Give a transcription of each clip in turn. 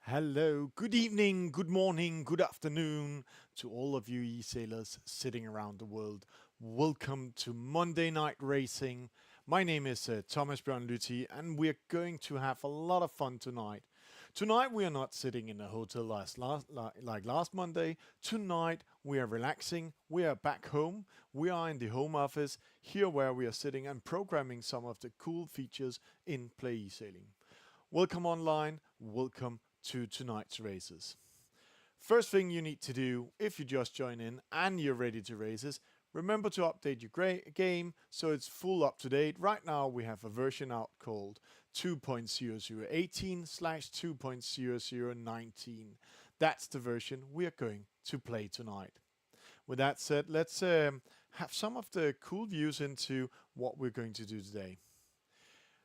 Hello, good evening, good morning, good afternoon to all of you e-sailors sitting around the world. Welcome to Monday Night Racing. My name is Thomas Bjørn Lytti and we're going to have a lot of fun tonight. Tonight we are not sitting in a hotel like last Monday. Tonight we are relaxing, we are back home, we are in the home office, here where we are sitting and programming some of the cool features in Play eSailing. Welcome online, welcome to tonight's races. First thing you need to do if you just join in and you're ready to races, remember to update your game so it's full up to date. Right now we have a version out called 2.0018/2.0019. That's the version we are going to play tonight. With that said, let's have some of the cool views into what we're going to do today.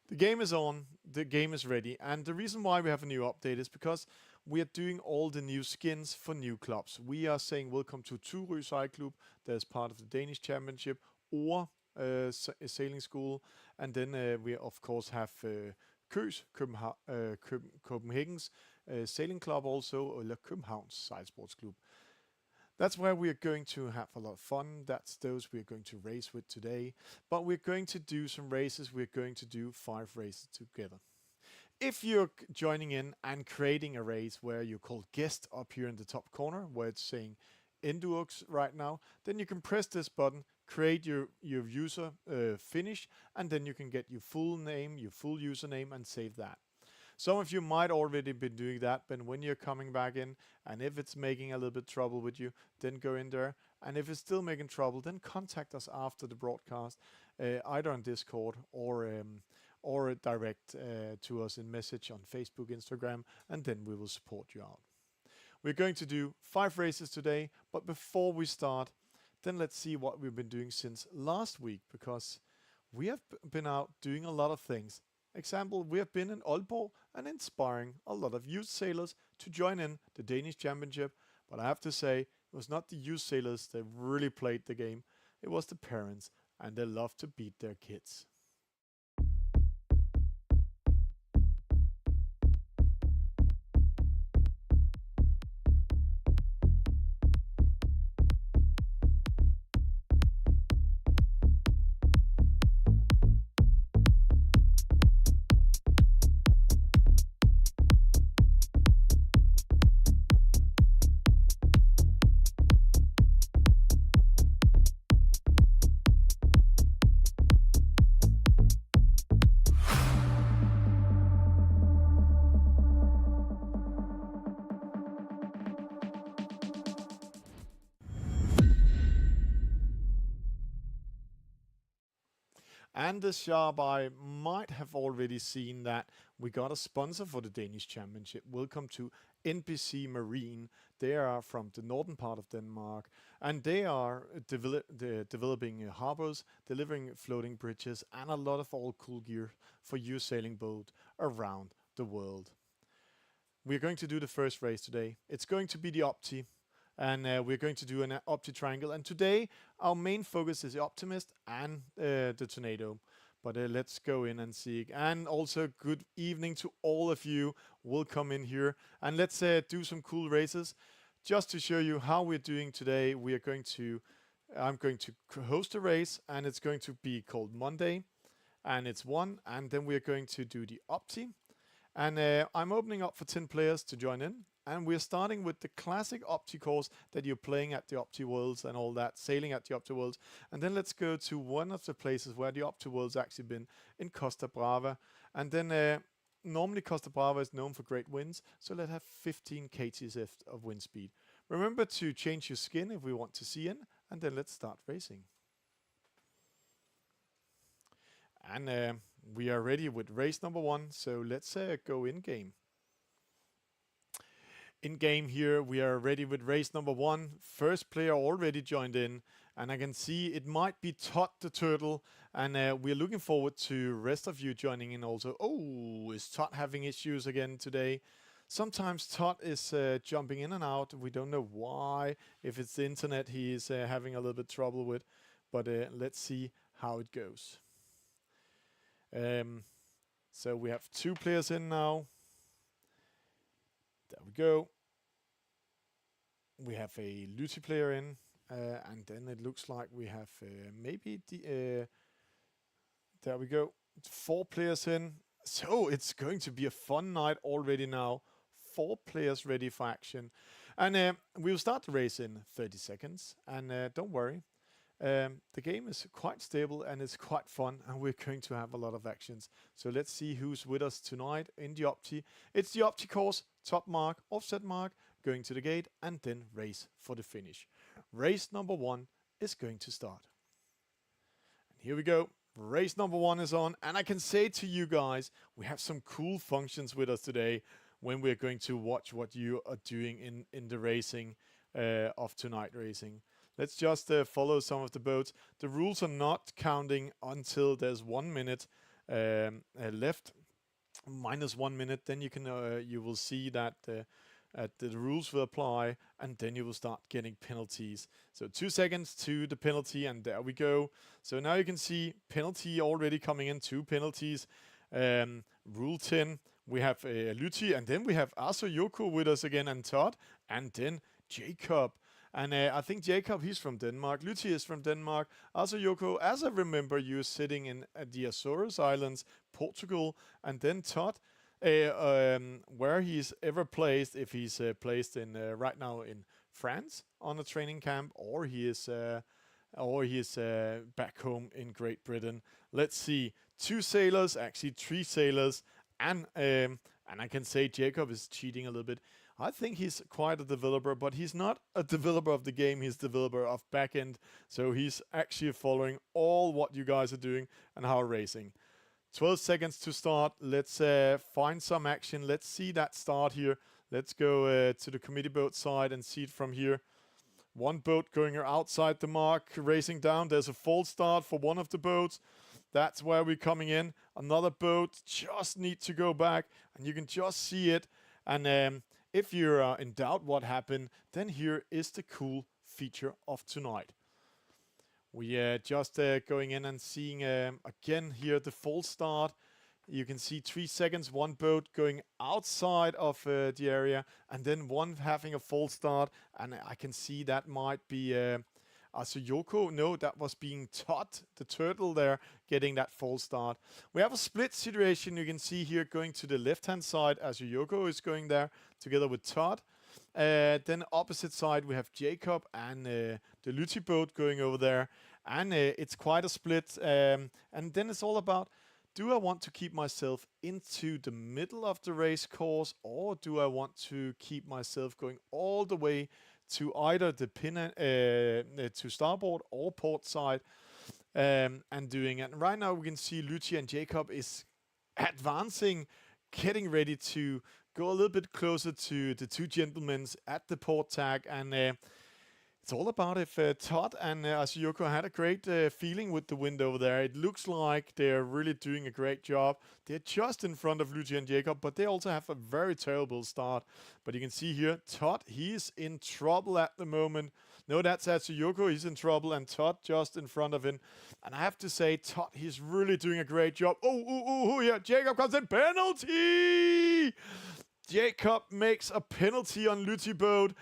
The game is on, the game is ready, and the reason why we have a new update is because we are doing all the new skins for new clubs. We are saying welcome to Turø Sejlklub, that's part of the Danish Championship, or Sailing School, and then we of course have Køs, Copenhagen's Sailing Club also, or Københavns Sejlsportsklub. That's where we are going to have a lot of fun. That's those we're going to race with today. But we're going to do some races. We're going to do 5 races together. If you're joining in and creating a race where you call guest up here in the top corner, where it's saying Endurux right now, then you can press this button, create your user, finish, and then you can get your full name, your full username, and save that. Some of you might already be doing that, but when you're coming back in, and if it's making a little bit trouble with you, then go in there. And if it's still making trouble, then contact us after the broadcast, either on Discord or direct to us in message on Facebook, Instagram, and then we will support you out. We're going to do 5 races today, but before we start, then let's see what we've been doing since last week, because we have been out doing a lot of things. Example, we have been in Aalborg and inspiring a lot of youth sailors to join in the Danish Championship, but I have to say, it was not the youth sailors that really played the game, it was the parents, and they love to beat their kids. And the sharp eye might have already seen that we got a sponsor for the Danish Championship. Welcome to NPC Marine. They are from the northern part of Denmark, and they are developing harbors, delivering floating bridges, and a lot of all cool gear for your sailing boat around the world. We're going to do the first race today. It's going to be the Opti, and we're going to do an Opti triangle. And today our main focus is the Optimist and the Tornado. But let's go in and see. And also good evening to all of you. Welcome in here, and let's do some cool races. Just to show you how we're doing today, I'm going to host a race, and it's going to be called Monday, and it's 1. And then we're going to do the Opti. And I'm opening up for 10 players to join in. And we're starting with the classic Opti course that you're playing at the Opti Worlds and all that, sailing at the Opti Worlds. And then let's go to one of the places where the Opti Worlds actually been, in Costa Brava. And then normally Costa Brava is known for great winds, so let's have 15 kts of wind speed. Remember to change your skin if we want to see in, and then let's start racing. And we are ready with race number 1, so let's go in game. In game here, we are ready with race number 1. First player already joined in, and I can see it might be Todd the Turtle, and we're looking forward to rest of you joining in also. Oh, is Todd having issues again today? Sometimes Todd is jumping in and out. We don't know why. If it's the internet he is having a little bit trouble with, but let's see how it goes. So we have 2 players in now. The we go. We have a Luti player in, and then it looks like we have maybe the. There we go. 4 players in. So it's going to be a fun night already now. 4 players ready for action. And we'll start the race in 30 seconds. And don't worry, the game is quite stable and it's quite fun, and we're going to have a lot of actions. So let's see who's with us tonight in the Opti. It's the Opti course, top mark, offset mark, going to the gate, and then race for the finish. Race number 1 is going to start. And here we go. Race number 1 is on, and I can say to you guys, we have some cool functions with us today when we're going to watch what you are doing in the racing of tonight racing. Let's just follow some of the boats. The rules are not counting until there's 1 minute left, minus 1 minute. Then you will see that the rules will apply, and then you will start getting penalties. So 2 seconds to the penalty, and there we go. So now you can see penalty already coming in, 2 penalties. Rule 10, we have Luti, and then we have Aso Yoko with us again, and Todd, and then Jacob. And I think Jacob, he's from Denmark. Luti is from Denmark. Aso Yoko, as I remember, you're sitting in the Azores Islands, Portugal, and then Todd, where he's ever placed, if he's placed in right now in France on a training camp, or he is back home in Great Britain. Let's see, 2 sailors, actually 3 sailors, and I can say Jacob is cheating a little bit. I think he's quite a developer, but he's not a developer of the game. He's a developer of backend, so he's actually following all what you guys are doing and how racing. 12 seconds to start. Let's find some action. Let's see that start here. Let's go to the committee boat side and see it from here. 1 boat going outside the mark, racing down. There's a false start for one of the boats. That's where we're coming in. Another boat just need to go back, and you can just see it. And if you're in doubt what happened, then here is the cool feature of tonight. We are just going in and seeing again here the false start. You can see 3 seconds, 1 boat going outside of the area, and then 1 having a false start. And I can see that might be Asuyoko. No, that was being Todd, the turtle there, getting that false start. We have a split situation. You can see here going to the left-hand side. Asuyoko is going there together with Todd. Then opposite side we have Jacob and the Luti boat going over there. And it's quite a split. And then it's all about, do I want to keep myself into the middle of the race course, or do I want to keep myself going all the way to either the pin to starboard or port side and doing it. And right now we can see Luti and Jacob is advancing, getting ready to go a little bit closer to the 2 gentlemen at the port tag. And it's all about if Todd and Asuyoko had a great feeling with the wind over there. It looks like they're really doing a great job. They're just in front of Luti and Jacob, but they also have a very terrible start. But you can see here, Todd, he's in trouble at the moment. No, that's Asuyoko, he's in trouble, and Todd just in front of him. And I have to say, Todd, he's really doing a great job. Oh, yeah, Jacob comes in, penalty! Jacob makes a penalty on Luti boat.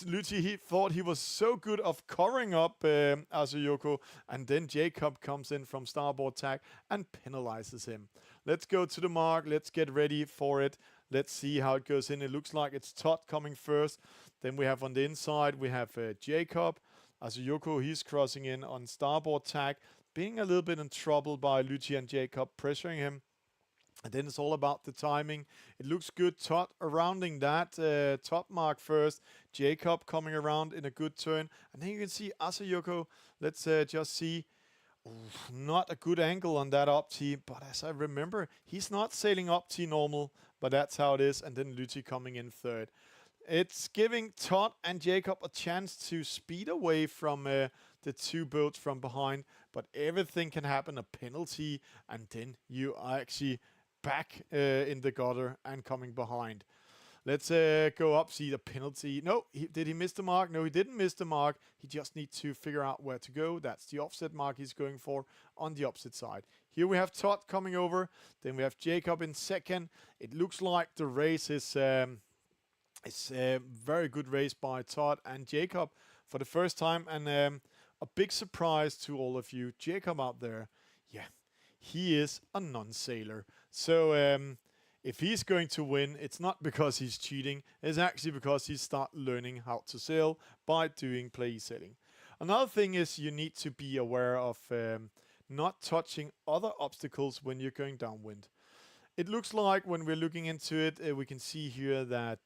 Luti, he thought he was so good of covering up Asuyoko, and then Jacob comes in from starboard tack and penalizes him. Let's go to the mark. Let's get ready for it. Let's see how it goes in. It looks like it's Todd coming first. Then we have on the inside, we have Jacob. Asuyoko, he's crossing in on starboard tack, being a little bit in trouble by Luti and Jacob, pressuring him. And then it's all about the timing. It looks good. Todd rounding that top mark first. Jacob coming around in a good turn. And then you can see Asuyoko. Let's just see. Oof, not a good angle on that Opti. But as I remember, he's not sailing Opti normal. But that's how it is. And then Luti coming in third. It's giving Todd and Jacob a chance to speed away from the 2 boats from behind. But everything can happen. A penalty. And then you are actually back in the gutter and coming behind. Let's go up, see the penalty. No, did he miss the mark? No, he didn't miss the mark. He just needs to figure out where to go. That's the offset mark he's going for on the opposite side. Here we have Todd coming over. Then we have Jacob in second. It looks like the race is It's a very good race by Todd and Jacob for the first time, and a big surprise to all of you. Jacob out there, yeah, he is a non-sailor. So if he's going to win, it's not because he's cheating. It's actually because he started learning how to sail by doing play sailing. Another thing is you need to be aware of not touching other obstacles when you're going downwind. It looks like when we're looking into it, we can see here that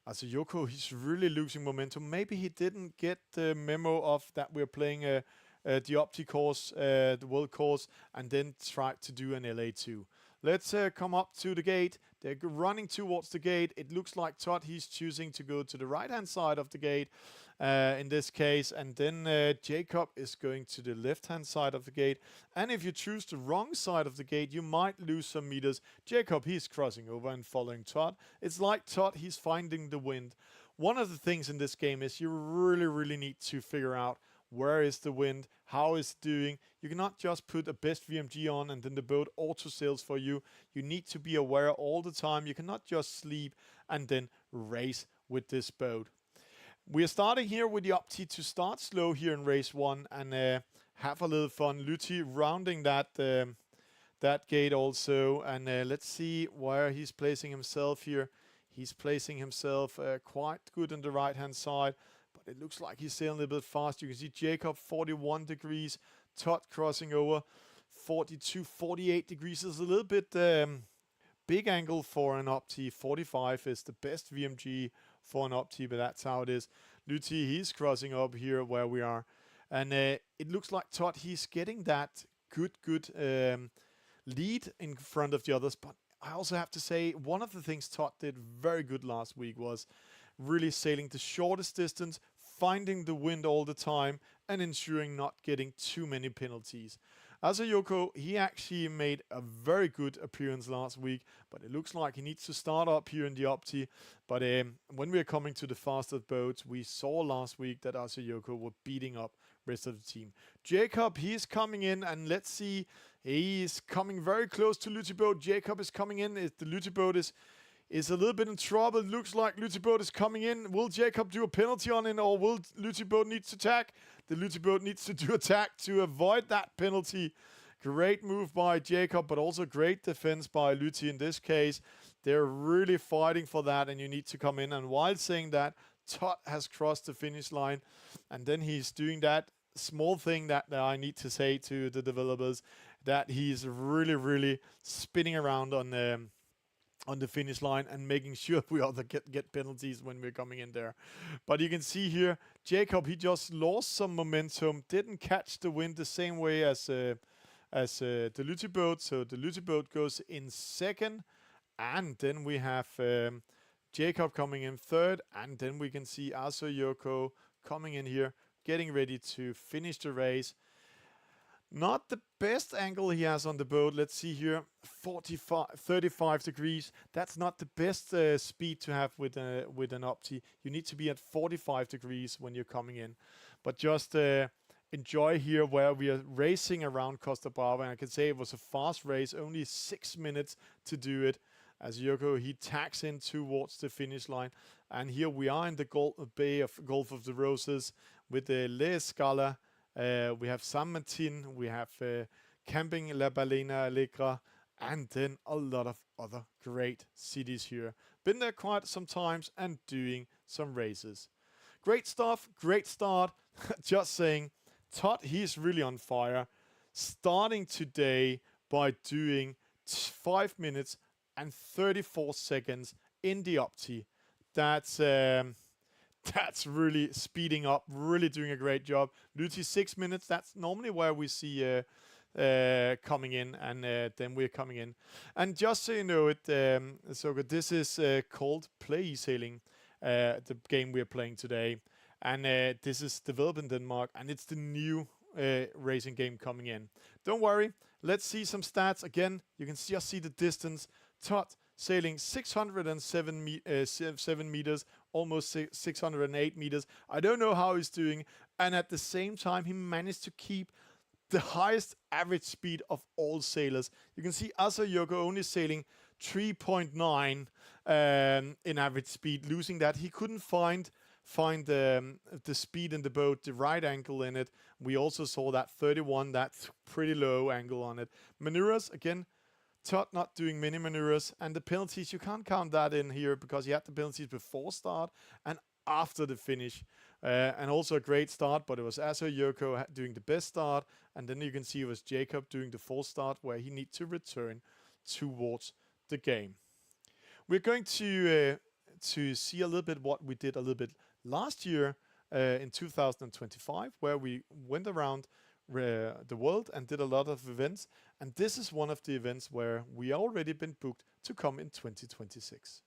Yoko, he's really losing momentum. Maybe he didn't get the memo of that we're playing the Opti course, the world course, and then try to do an LA2. Let's come up to the gate. They're running towards the gate. It looks like Todd, he's choosing to go to the right-hand side of the gate in this case. And then Jacob is going to the left-hand side of the gate. And if you choose the wrong side of the gate, you might lose some meters. Jacob, he's crossing over and following Todd. It's like Todd, he's finding the wind. One of the things in this game is you really, really need to figure out where is the wind, how is it doing. You cannot just put a best VMG on and then the boat auto sails for you. You need to be aware all the time. You cannot just sleep and then race with this boat. We are starting here with the Opti to start slow here in race 1 and have a little fun. Luthi rounding that gate also, and let's see where he's placing himself here. He's placing himself quite good on the right hand side, but it looks like he's sailing a little bit fast. You can see Jacob 41 degrees, Todd crossing over 42, 48 degrees. Is a little bit big angle for an Opti. 45 is the best VMG for an Opti, but that's how it is. Luthi, he's crossing up here where we are, and it looks like Todd, he's getting that good lead in front of the others. But I also have to say, one of the things Todd did very good last week was really sailing the shortest distance, finding the wind all the time, and ensuring not getting too many penalties. Yoko, he actually made a very good appearance last week, but it looks like he needs to start up here in the Opti. But when we're coming to the faster boats, we saw last week that Yoko were beating up rest of the team. Jacob, he's coming in, and let's see, he's coming very close to Luthi boat. Jacob is coming in. The Luthi boat is a little bit in trouble. It looks like Luthi boat is coming in. Will Jacob do a penalty on it, or will Luthi boat need to attack? The Luthi boat needs to do attack to avoid that penalty. Great move by Jacob, but also great defense by Luthi in this case. They're really fighting for that, and you need to come in. And while saying that, Todd has crossed the finish line, and then he's doing that small thing that I need to say to the developers, that he's really spinning around on the finish line and making sure we all get penalties when we're coming in there. But you can see here, Jacob, he just lost some momentum, didn't catch the wind the same way as the Luthi boat. So the Luthi boat goes in second, and then we have Jacob coming in third, and then we can see Yoko coming in here, getting ready to finish the race. Not the best angle he has on the boat. Let's see here, 35 degrees. That's not the best speed to have with an Opti. You need to be at 45 degrees when you're coming in. But just enjoy here where we are racing around Costa Brava. And I can say it was a fast race, only 6 minutes to do it. Yoko, he tacks in towards the finish line. And here we are in the Bay of Gulf of the Roses with the Le Scala. We have San Martin, we have Camping La Balena Allegra, and then a lot of other great cities here. Been there quite some times and doing some races. Great stuff, great start. Just saying, Todd, he's really on fire. Starting today by doing 5 minutes and 34 seconds in the Opti. That's really speeding up, really doing a great job. Luthi 6 minutes, that's normally where we see coming in, and then we're coming in. And just so you know it, so this is called Play eSailing, the game we're playing today. And this is developed in Denmark, and it's the new racing game coming in. Don't worry, let's see some stats. Again, you can just see the distance. Todd sailing 607 meters, almost 608 meters. I don't know how he's doing. And at the same time, he managed to keep the highest average speed of all sailors. You can see Yoko only sailing 3.9 in average speed. Losing that, he couldn't find the speed in the boat, the right angle in it. We also saw that 31, that's pretty low angle on it. Maneuvers, again, Todd not doing many maneuvers, and the penalties, you can't count that in here because he had the penalties before start and after the finish. And also a great start, but it was Aso Yoko doing the best start, and then you can see it was Jacob doing the false start where he needs to return towards the game. We're going to see a little bit what we did a little bit last year in 2025, where we went around the world and did a lot of events, and this is one of the events where we already been booked to come in 2026.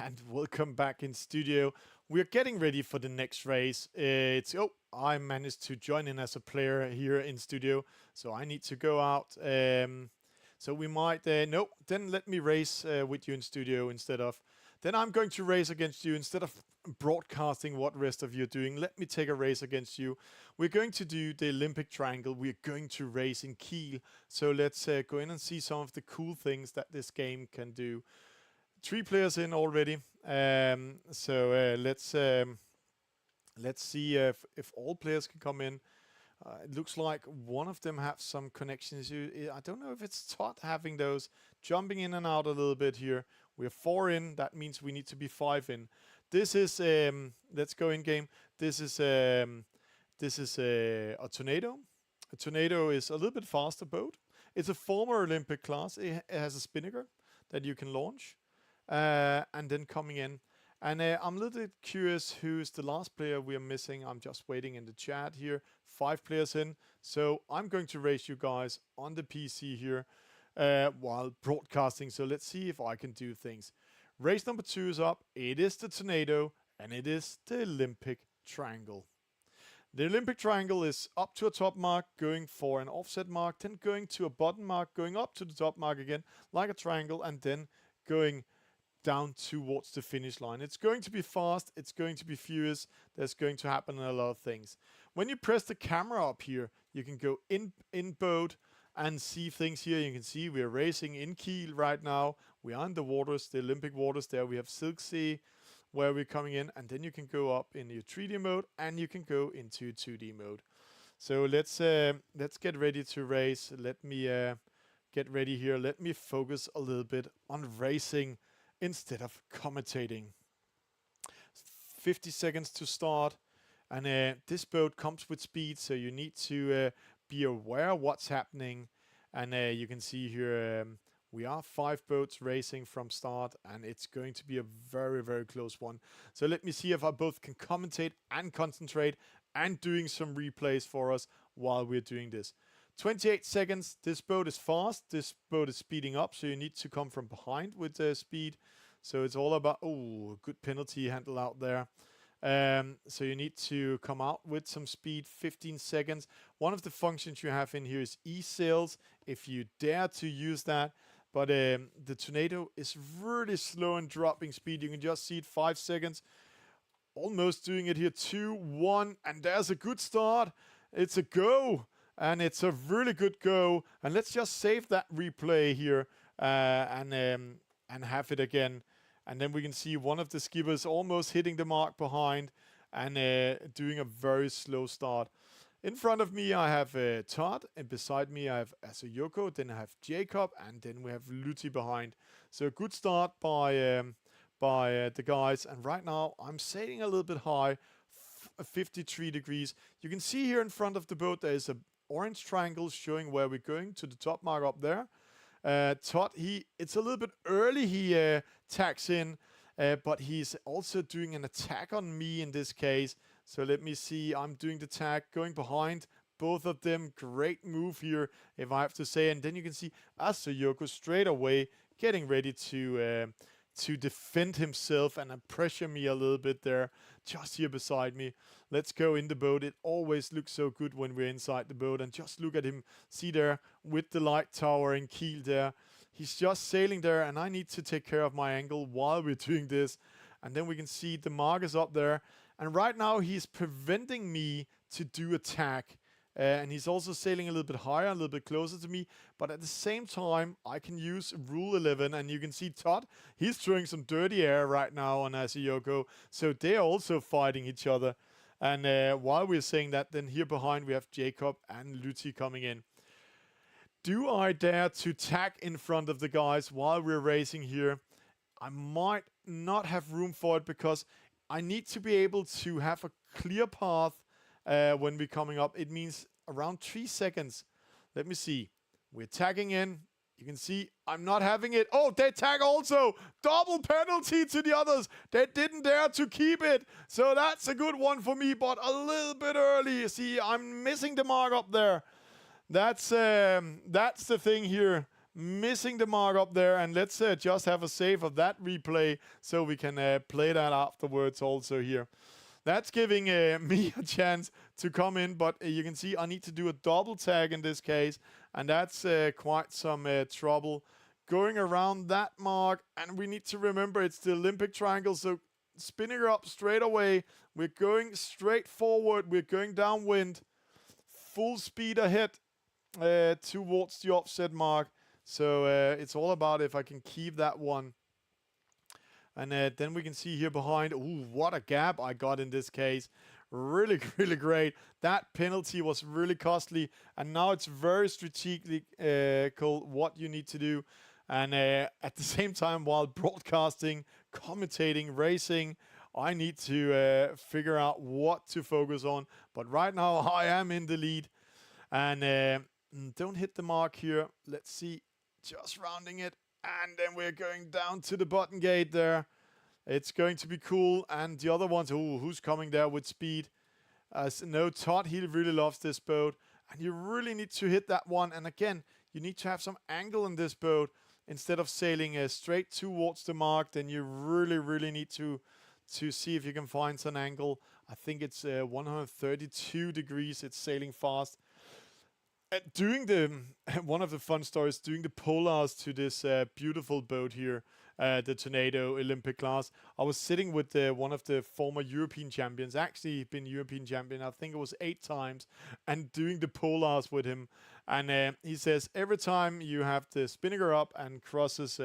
And welcome back in studio. We're getting ready for the next race. I managed to join in as a player here in studio, so I need to go out. So we might no. Then let me race with you in studio instead of. Then I'm going to race against you instead of broadcasting what rest of you are doing. Let me take a race against you. We're going to do the Olympic Triangle. We're going to race in Kiel. So let's go in and see some of the cool things that this game can do. 3 players in already. Let's see if all players can come in. It looks like one of them have some connections. I don't know if it's Todd having those, jumping in and out a little bit here. We're 4 in. That means we need to be 5 in. This is let's go in game. This is a Tornado. A Tornado is a little bit faster boat. It's a former Olympic class. It has a spinnaker that you can launch. And then coming in. And I'm a little bit curious who's the last player we are missing. I'm just waiting in the chat here. 5 players in. So I'm going to race you guys on the PC here while broadcasting. So let's see if I can do things. Race number 2 is up. It is the Tornado and it is the Olympic Triangle. The Olympic Triangle is up to a top mark, going for an offset mark, then going to a bottom mark, going up to the top mark again, like a triangle, and then going down towards the finish line. It's going to be fast, it's going to be furious, there's going to happen a lot of things. When you press the camera up here, you can go in boat and see things here. You can see we're racing in Kiel right now. We are in the waters, the Olympic waters there. We have Silk Sea where we're coming in, and then you can go up in your 3D mode and you can go into 2D mode. So let's get ready to race. Let me get ready here. Let me focus a little bit on racing instead of commentating. 50 seconds to start, and this boat comes with speed, so you need to be aware of what's happening. And you can see here we are 5 boats racing from start, and it's going to be a very, very close one. So let me see if I both can commentate and concentrate and doing some replays for us while we're doing this. 28 seconds. This boat is fast. This boat is speeding up, so you need to come from behind with the speed. So it's all about, oh, good penalty handle out there. So you need to come out with some speed. 15 seconds. One of the functions you have in here is eSails, if you dare to use that. But the Tornado is really slow in dropping speed. You can just see it 5 seconds. Almost doing it here. 2, 1, and there's a good start. It's a go. And it's a really good go. And let's just save that replay here and have it again. And then we can see one of the skippers almost hitting the mark behind and doing a very slow start. In front of me, I have Todd, and beside me, I have Asayoko, then I have Jacob, and then we have Luti behind. So a good start by the guys. And right now, I'm sailing a little bit high, 53 degrees. You can see here in front of the boat, there is orange triangles showing where we're going to the top mark up there. Todd, it's a little bit early he tacks in, but he's also doing an attack on me in this case. So let me see, I'm doing the tag, going behind both of them. Great move here, if I have to say. And then you can see Asayoko straight away getting ready to defend himself and pressure me a little bit there, just here beside me. Let's go in the boat. It always looks so good when we're inside the boat. And just look at him, see there with the light tower and keel there. He's just sailing there, and I need to take care of my angle while we're doing this. And then we can see the mark is up there. And right now he's preventing me to do attack. And he's also sailing a little bit higher, a little bit closer to me. But at the same time, I can use Rule 11. And you can see Todd, he's throwing some dirty air right now on Asayoko. So they're also fighting each other. And while we're saying that, then here behind we have Jacob and Luti coming in. Do I dare to tack in front of the guys while we're racing here? I might not have room for it because I need to be able to have a clear path when we're coming up. It means around 3 seconds. Let me see. We're tagging in. You can see I'm not having it. Oh, they tag also. Double penalty to the others. They didn't dare to keep it. So that's a good one for me, but a little bit early. See, I'm missing the mark up there. That's the thing here. Missing the mark up there. And let's just have a save of that replay so we can play that afterwards also here. That's giving me a chance to come in, but you can see I need to do a double tag in this case, and that's quite some trouble. Going around that mark, and we need to remember it's the Olympic triangle, so spinning her up straight away. We're going straight forward. We're going downwind. Full speed ahead towards the offset mark. So it's all about if I can keep that one. And then we can see here behind, ooh, what a gap I got in this case. Really, really great. That penalty was really costly. And now it's very strategical what you need to do. And at the same time, while broadcasting, commentating, racing, I need to figure out what to focus on. But right now, I am in the lead. And don't hit the mark here. Let's see. Just rounding it. And then we're going down to the bottom gate there. It's going to be cool. And the other ones, ooh, who's coming there with speed? No, Todd, he really loves this boat. And you really need to hit that one. And again, you need to have some angle in this boat. Instead of sailing straight towards the mark, then you really, really need to see if you can find some angle. I think it's 132 degrees. It's sailing fast. Doing one of the fun stories, doing the polars to this beautiful boat here, the Tornado Olympic class. I was sitting with one of the former European champions, actually been European champion, I think it was 8 times, and doing the polars with him. And he says every time you have the spinnaker up and crosses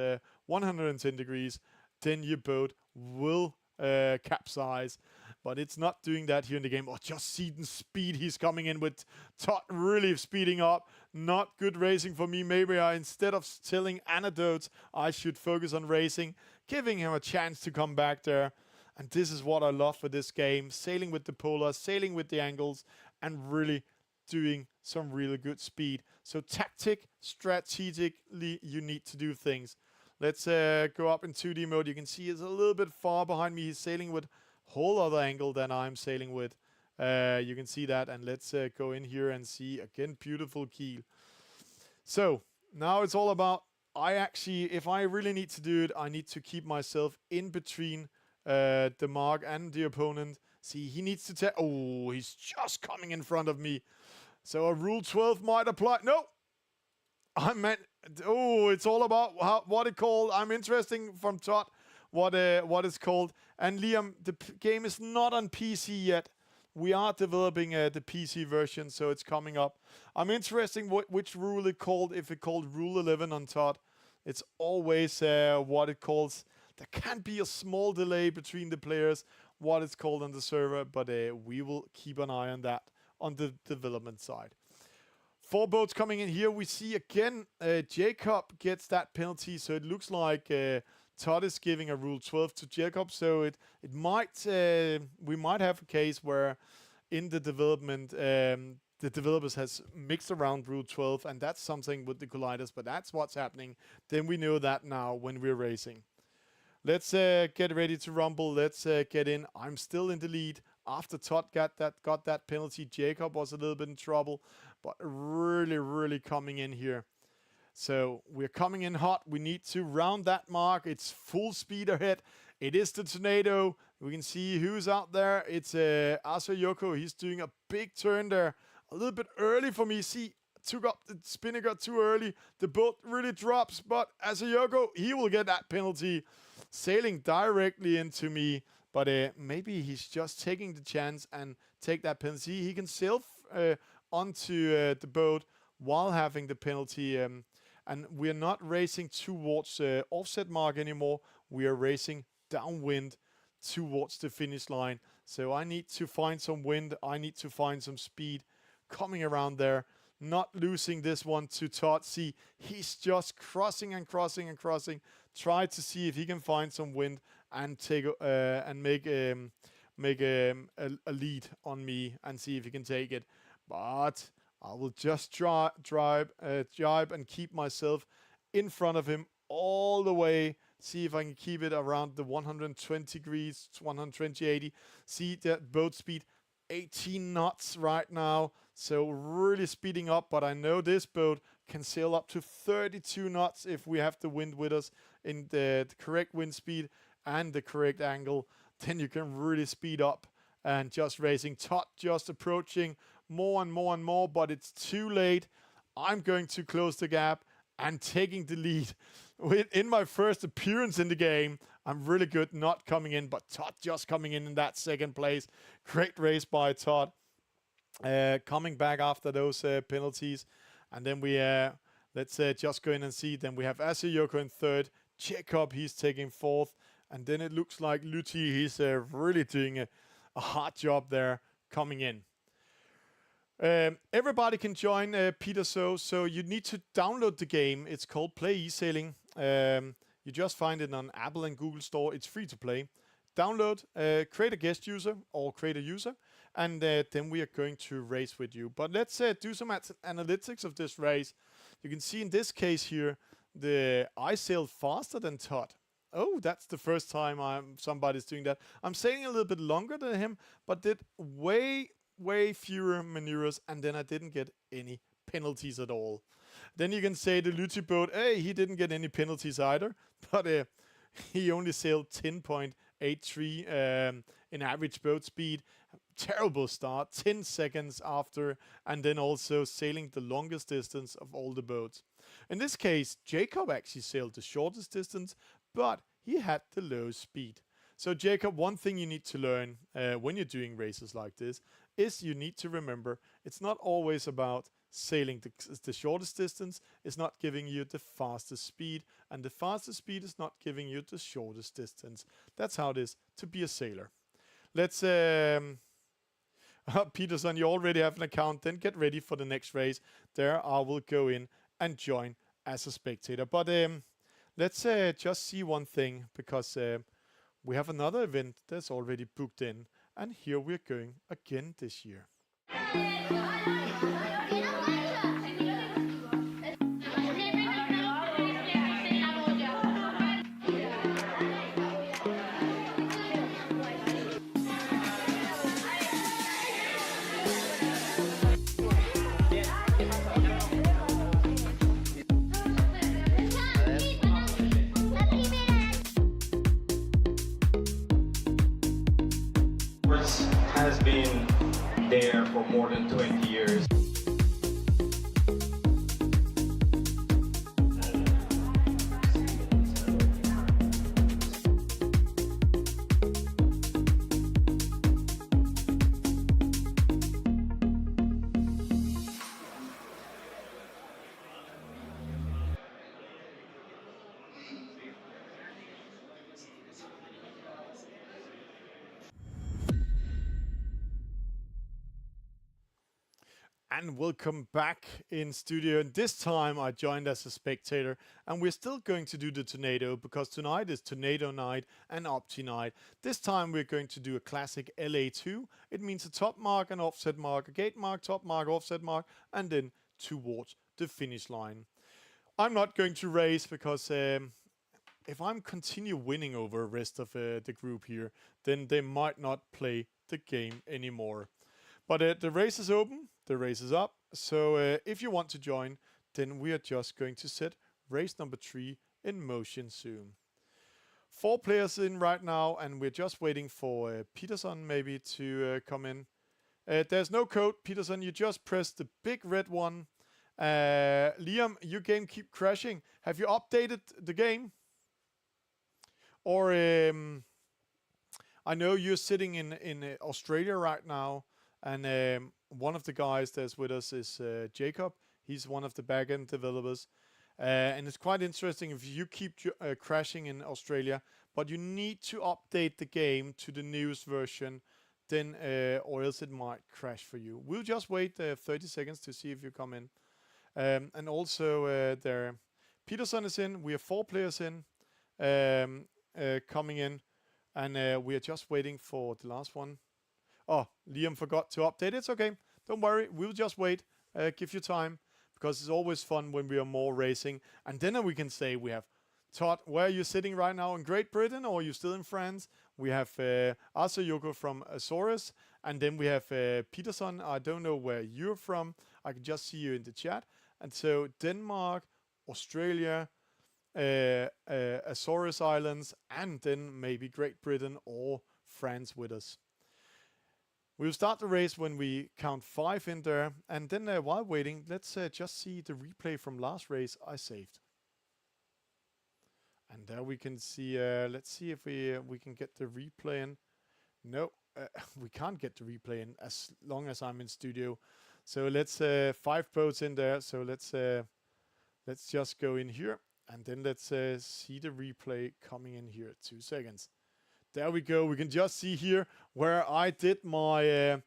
110 degrees, then your boat will capsize. But it's not doing that here in the game. Oh, just see the speed he's coming in with. Todd really speeding up. Not good racing for me. Maybe instead of telling anecdotes, I should focus on racing, giving him a chance to come back there. And this is what I love for this game. Sailing with the polar, sailing with the angles, and really doing some really good speed. So strategically, you need to do things. Let's go up in 2D mode. You can see he's a little bit far behind me. He's sailing with whole other angle than I'm sailing with. You can see that, and let's go in here and see again, beautiful keel. So now it's all about, if I really need to do it, I need to keep myself in between the mark and the opponent. See, he needs to oh, he's just coming in front of me. So a rule 12 might apply. No, I meant, oh, it's all about what it called. I'm interesting from Todd what it's called. And Liam, the game is not on PC yet. We are developing the PC version, so it's coming up. I'm interested which rule it called, if it called Rule 11 on Todd. It's always what it calls. There can be a small delay between the players, what it's called on the server, but we will keep an eye on that on the development side. 4 boats coming in here. We see again, Jacob gets that penalty, so it looks like Todd is giving a Rule 12 to Jacob, so it might we might have a case where in the development the developers has mixed around Rule 12, and that's something with the colliders, but that's what's happening. Then we know that now when we're racing. Let's get ready to rumble. Let's get in. I'm still in the lead. After Todd got that penalty, Jacob was a little bit in trouble, but really coming in here. So we're coming in hot. We need to round that mark. It's full speed ahead. It is the Tornado. We can see who's out there. It's Asayoko. He's doing a big turn there. A little bit early for me. See, took up the spinner, got too early. The boat really drops, but Asayoko, he will get that penalty. Sailing directly into me, but maybe he's just taking the chance and take that penalty. He can sail onto the boat while having the penalty, and we're not racing towards offset mark anymore. We are racing downwind towards the finish line. So I need to find some wind. I need to find some speed coming around there. Not losing this one to Todd. See, he's just crossing and crossing and crossing. Try to see if he can find some wind and take and make a lead on me and see if he can take it. But I will just jibe and keep myself in front of him all the way. See if I can keep it around the 120 degrees, 120, See that boat speed, 18 knots right now. So really speeding up, but I know this boat can sail up to 32 knots if we have the wind with us in the correct wind speed and the correct angle. Then you can really speed up and just racing. Todd just approaching more and more and more, but it's too late. I'm going to close the gap and taking the lead. In my first appearance in the game, I'm really good not coming in, but Todd just coming in that second place. Great race by Todd. Coming back after those penalties. And then we, let's just go in and see. Then we have Asayoko in third. Jacob, he's taking fourth. And then it looks like Luti, he's really doing a hard job there coming in. Everybody can join Peter So you need to download the game. It's called Play eSailing. You just find it on Apple and Google Store. It's free to play. Download, create a guest user or create a user, and then we are going to race with you. But let's do some analytics of this race. You can see in this case here, I sailed faster than Todd. Oh, that's the first time somebody's doing that. I'm sailing a little bit longer than him, but did way fewer maneuvers, and then I didn't get any penalties at all. Then you can say the Luti boat, hey, he didn't get any penalties either, but he only sailed 10.83 in average boat speed. Terrible start, 10 seconds after, and then also sailing the longest distance of all the boats. In this case, Jacob actually sailed the shortest distance, but he had the lowest speed. So Jacob, one thing you need to learn when you're doing races like this is you need to remember it's not always about sailing the shortest distance. It's not giving you the fastest speed, and the fastest speed is not giving you the shortest distance. That's how it is to be a sailor. Let's Peterson, you already have an account, then get ready for the next race. There I will go in and join as a spectator. But let's just see one thing, because we have another event that's already booked in, and here we're going again this year. Has been there for more than 20 years. And welcome back in studio. And this time I joined as a spectator, and we're still going to do the Tornado because tonight is Tornado night and Opti night. This time we're going to do a classic LA2. It means a top mark, an offset mark, a gate mark, top mark, offset mark, and then towards the finish line. I'm not going to race because if I'm continue winning over the rest of the group here, then they might not play the game anymore. But the race is open, the race is up. So if you want to join, then we are just going to set race number 3 in motion soon. 4 players in right now, and we're just waiting for Peterson maybe to come in. There's no code, Peterson. You just press the big red one. Liam, your game keep crashing. Have you updated the game? Or I know you're sitting in Australia right now. And one of the guys that's with us is Jacob. He's one of the backend developers. And it's quite interesting if you keep crashing in Australia, but you need to update the game to the newest version, then or else it might crash for you. We'll just wait 30 seconds to see if you come in. And also there, Peterson is in. We have 4 players in coming in. And we are just waiting for the last one. Oh, Liam forgot to update. It's okay. Don't worry. We'll just wait. Give you time. Because it's always fun when we are more racing. And then we can say we have Todd. Where are you sitting right now? In Great Britain? Or are you still in France? We have Asayoko from Azores. And then we have Peterson. I don't know where you're from. I can just see you in the chat. And so Denmark, Australia, Azores Islands, and then maybe Great Britain or France with us. We'll start the race when we count 5 in there, and then while waiting, let's just see the replay from last race I saved. And there we can see, let's see if we can get the replay in. No, we can't get the replay in as long as I'm in studio. So let's 5 boats in there. So let's just go in here, and then let's see the replay coming in here. 2 seconds. There we go. We can just see here where I did my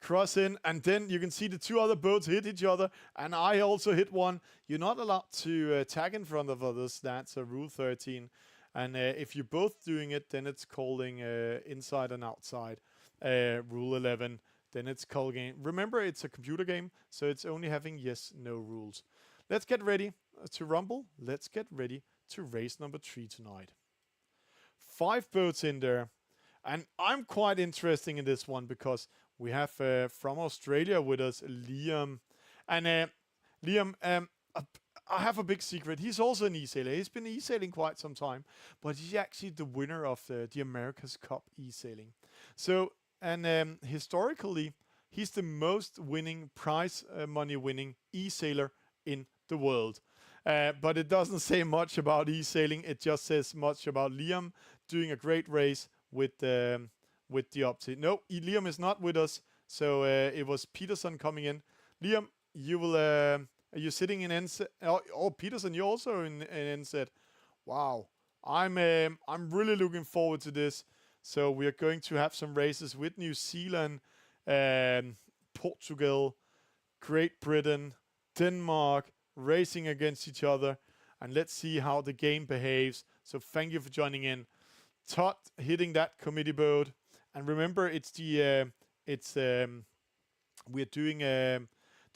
cross in, and then you can see the 2 other boats hit each other, and I also hit one. You're not allowed to tag in front of others. That's rule 13. And if you're both doing it, then it's calling inside and outside. Rule 11. Then it's call game. Remember, it's a computer game, so it's only having yes, no rules. Let's get ready to rumble. Let's get ready to race number 3 tonight. 5 boats in there, and I'm quite interested in this one because we have from Australia with us Liam, and Liam, I have a big secret. He's also an eSailer. He's been eSailing quite some time, but he's actually the winner of the America's Cup eSailing. So, and historically, he's the most winning prize money winning eSailer in the world. But it doesn't say much about eSailing. It just says much about Liam doing a great race with the Opti. No, Liam is not with us. So it was Peterson coming in. Liam, you will. Are you sitting in NZ? Oh, Peterson, you're also in NZ. Wow, I'm really looking forward to this. So we are going to have some races with New Zealand, Portugal, Great Britain, Denmark, racing against each other, and let's see how the game behaves. So thank you for joining in. Todd hitting that committee boat, and remember it's the we're doing the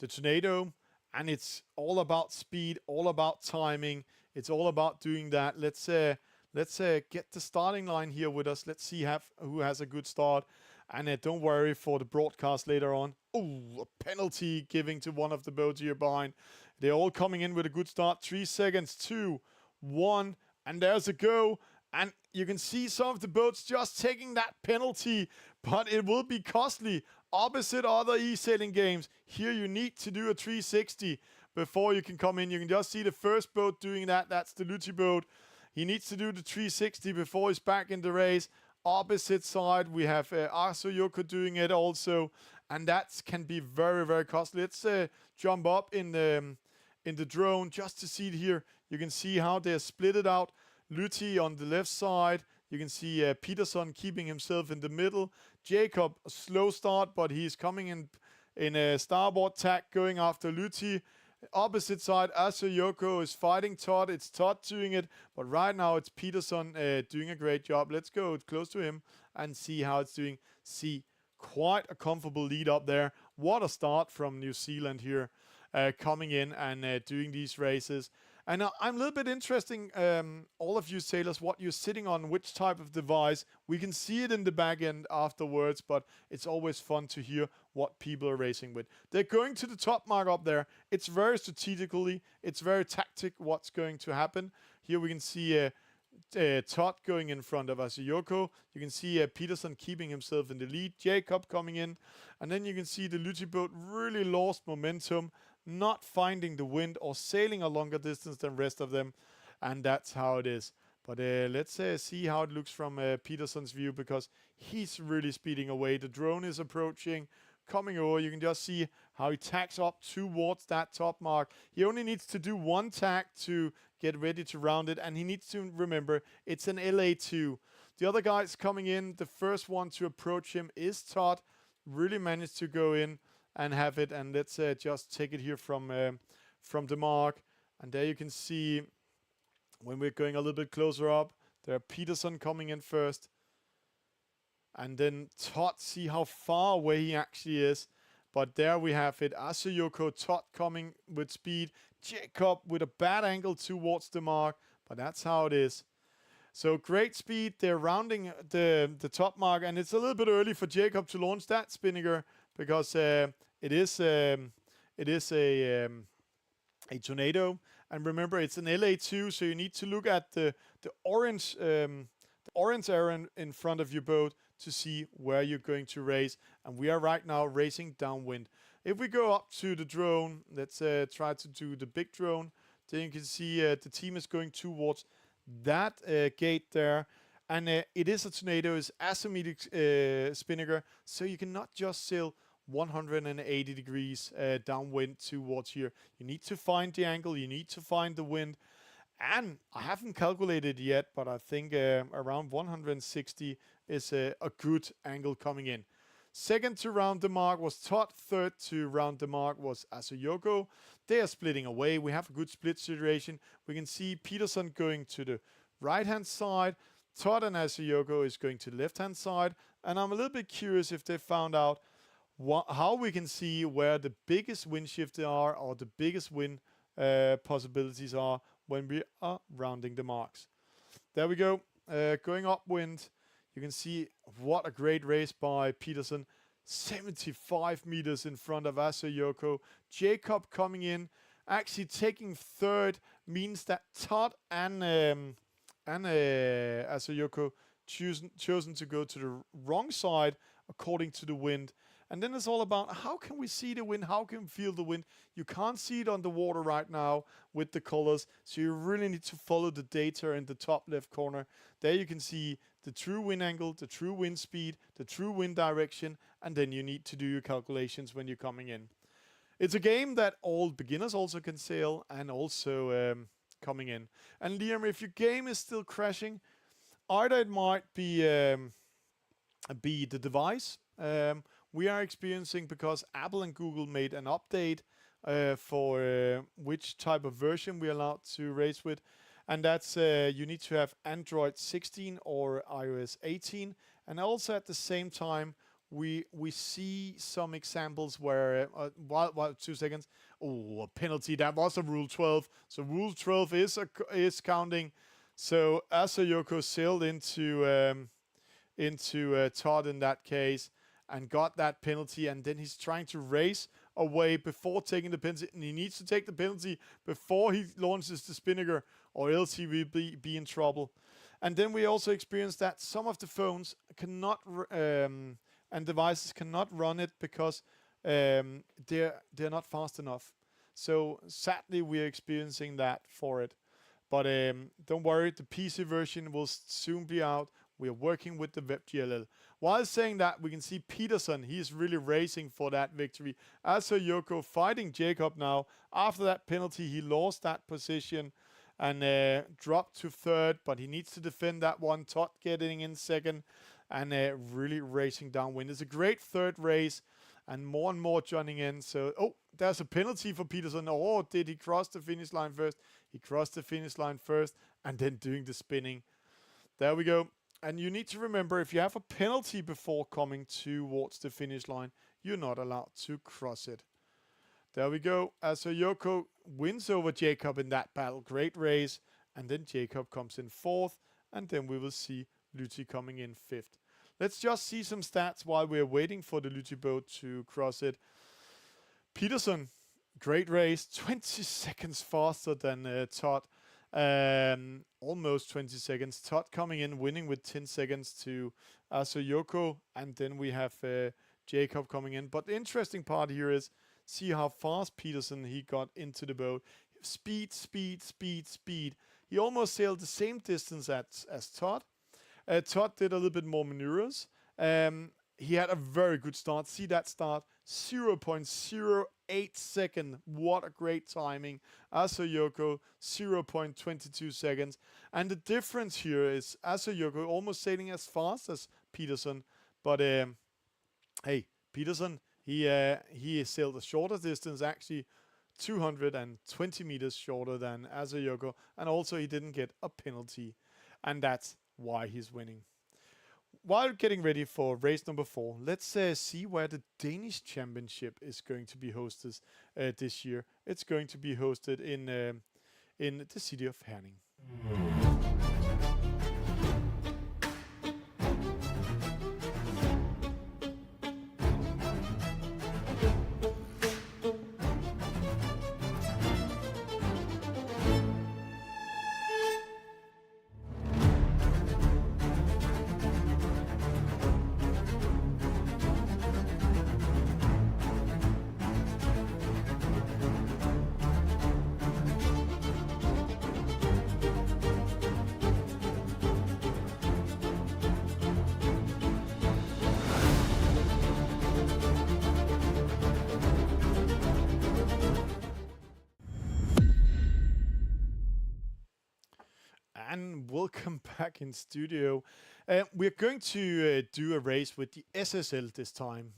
Tornado, and it's all about speed, all about timing. It's all about doing that. Let's get the starting line here with us. Let's see who has a good start, and don't worry for the broadcast later on. Oh, a penalty giving to one of the boats here behind. They're all coming in with a good start. 3 seconds, 2, 1, and there's a go. And you can see some of the boats just taking that penalty, but it will be costly. Opposite other eSailing games, here you need to do a 360 before you can come in. You can just see the first boat doing that. That's the Luti boat. He needs to do the 360 before he's back in the race. Opposite side, we have Asayoko doing it also. And that can be very, very costly. Let's jump up in the drone just to see it here. You can see how they're split it out. Luti on the left side. You can see Peterson keeping himself in the middle. Jacob, a slow start, but he's coming in a starboard tack going after Luti. Opposite side, Asayoko is fighting Todd. It's Todd doing it, but right now it's Peterson doing a great job. Let's go close to him and see how it's doing. See, quite a comfortable lead up there. What a start from New Zealand here, coming in and doing these races. And I'm a little bit interesting, all of you sailors, what you're sitting on, which type of device. We can see it in the back end afterwards, but it's always fun to hear what people are racing with. They're going to the top mark up there. It's very strategically, it's very tactic what's going to happen. Here we can see Todd going in front of Asayoko. You can see Peterson keeping himself in the lead. Jacob coming in. And then you can see the Luti boat really lost momentum, not finding the wind or sailing a longer distance than rest of them. And that's how it is. But let's see how it looks from Peterson's view, because he's really speeding away. The drone is approaching, coming over. You can just see how he tacks up towards that top mark. He only needs to do one tack to get ready to round it, and he needs to remember it's an LA2. The other guys coming in, the first one to approach him is Todd. Really managed to go in and have it, and let's just take it here from the mark. And there you can see, when we're going a little bit closer up, there Peterson coming in first. And then Todd, see how far away he actually is. But there we have it. Asayoko, Todd coming with speed. Jacob with a bad angle towards the mark. But that's how it is. So great speed. They're rounding the top mark. And it's a little bit early for Jacob to launch that spinnaker, because it is a Tornado. And remember, it's an LA2, so you need to look at the orange area in front of your boat to see where you're going to race. And we are right now racing downwind. If we go up to the drone, let's try to do the big drone. Then you can see the team is going towards that gate there. And it is a Tornado, it's asymmetric spinnaker, so you cannot just sail 180 degrees downwind towards here. You need to find the angle, you need to find the wind. And I haven't calculated yet, but I think around 160 is a good angle coming in. Second to round the mark was Todd. Third to round the mark was Asayoko. They are splitting away. We have a good split situation. We can see Peterson going to the right-hand side. Todd and Asayoko is going to the left-hand side. And I'm a little bit curious if they found out how we can see where the biggest wind shifts are, or the biggest wind possibilities are when we are rounding the marks. There we go. Going upwind, you can see what a great race by Peterson. 75 meters in front of Asayoko. Jacob coming in, actually taking third, means that Todd and Asayoko chosen to go to the wrong side according to the wind. And then it's all about how can we see the wind, how can we feel the wind. You can't see it on the water right now with the colors, so you really need to follow the data in the top left corner. There you can see the true wind angle, the true wind speed, the true wind direction, and then you need to do your calculations when you're coming in. It's a game that all beginners also can sail, and also coming in. And Liam, if your game is still crashing, either it might be the device. We are experiencing, because Apple and Google made an update for which type of version we're allowed to race with. And that's you need to have Android 16 or iOS 18. And also at the same time, we see some examples where, 2 seconds, a penalty. That was a Rule 12. So Rule 12 is counting. So Asayoko sailed into Todd in that case, and got that penalty, and then he's trying to race away before taking the penalty, and he needs to take the penalty before he launches the spinnaker, or else he will be in trouble. And then we also experienced that some of the phones cannot and devices cannot run it because they're not fast enough. So sadly, we are experiencing that for it. But don't worry, the PC version will soon be out. We are working with the WebGLL. While saying that, we can see Peterson. He's really racing for that victory. Asayoko fighting Jacob now. After that penalty, he lost that position and dropped to third, but he needs to defend that one. Todd getting in second and really racing downwind. It's a great third race, and more joining in. So, oh, there's a penalty for Peterson. Oh, did he cross the finish line first? He crossed the finish line first, and then doing the spinning. There we go. And you need to remember, if you have a penalty before coming towards the finish line, you're not allowed to cross it. There we go. So Yoko wins over Jacob in that battle. Great race. And then Jacob comes in fourth. And then we will see Luthi coming in fifth. Let's just see some stats while we're waiting for the Luthi boat to cross it. Peterson, great race. 20 seconds faster than Todd. Almost 20 seconds. Todd coming in, winning with 10 seconds to Yoko. And then we have Jacob coming in. But the interesting part here is, see how fast Peterson he got into the boat. Speed. He almost sailed the same distance as Todd. Todd did a little bit more maneuvers. He had a very good start. See that start? 0.08 second. What a great timing. Yoko, 0.22 seconds. And the difference here is Yoko almost sailing as fast as Peterson. But hey, Peterson, he sailed a shorter distance, actually 220 meters shorter than Yoko, and also he didn't get a penalty, and that's why he's winning. While getting ready for race number 4, let's see where the Danish Championship is going to be hosted this year. It's going to be hosted in the city of Herning. And welcome back in studio. We're going to do a race with the SSL this time,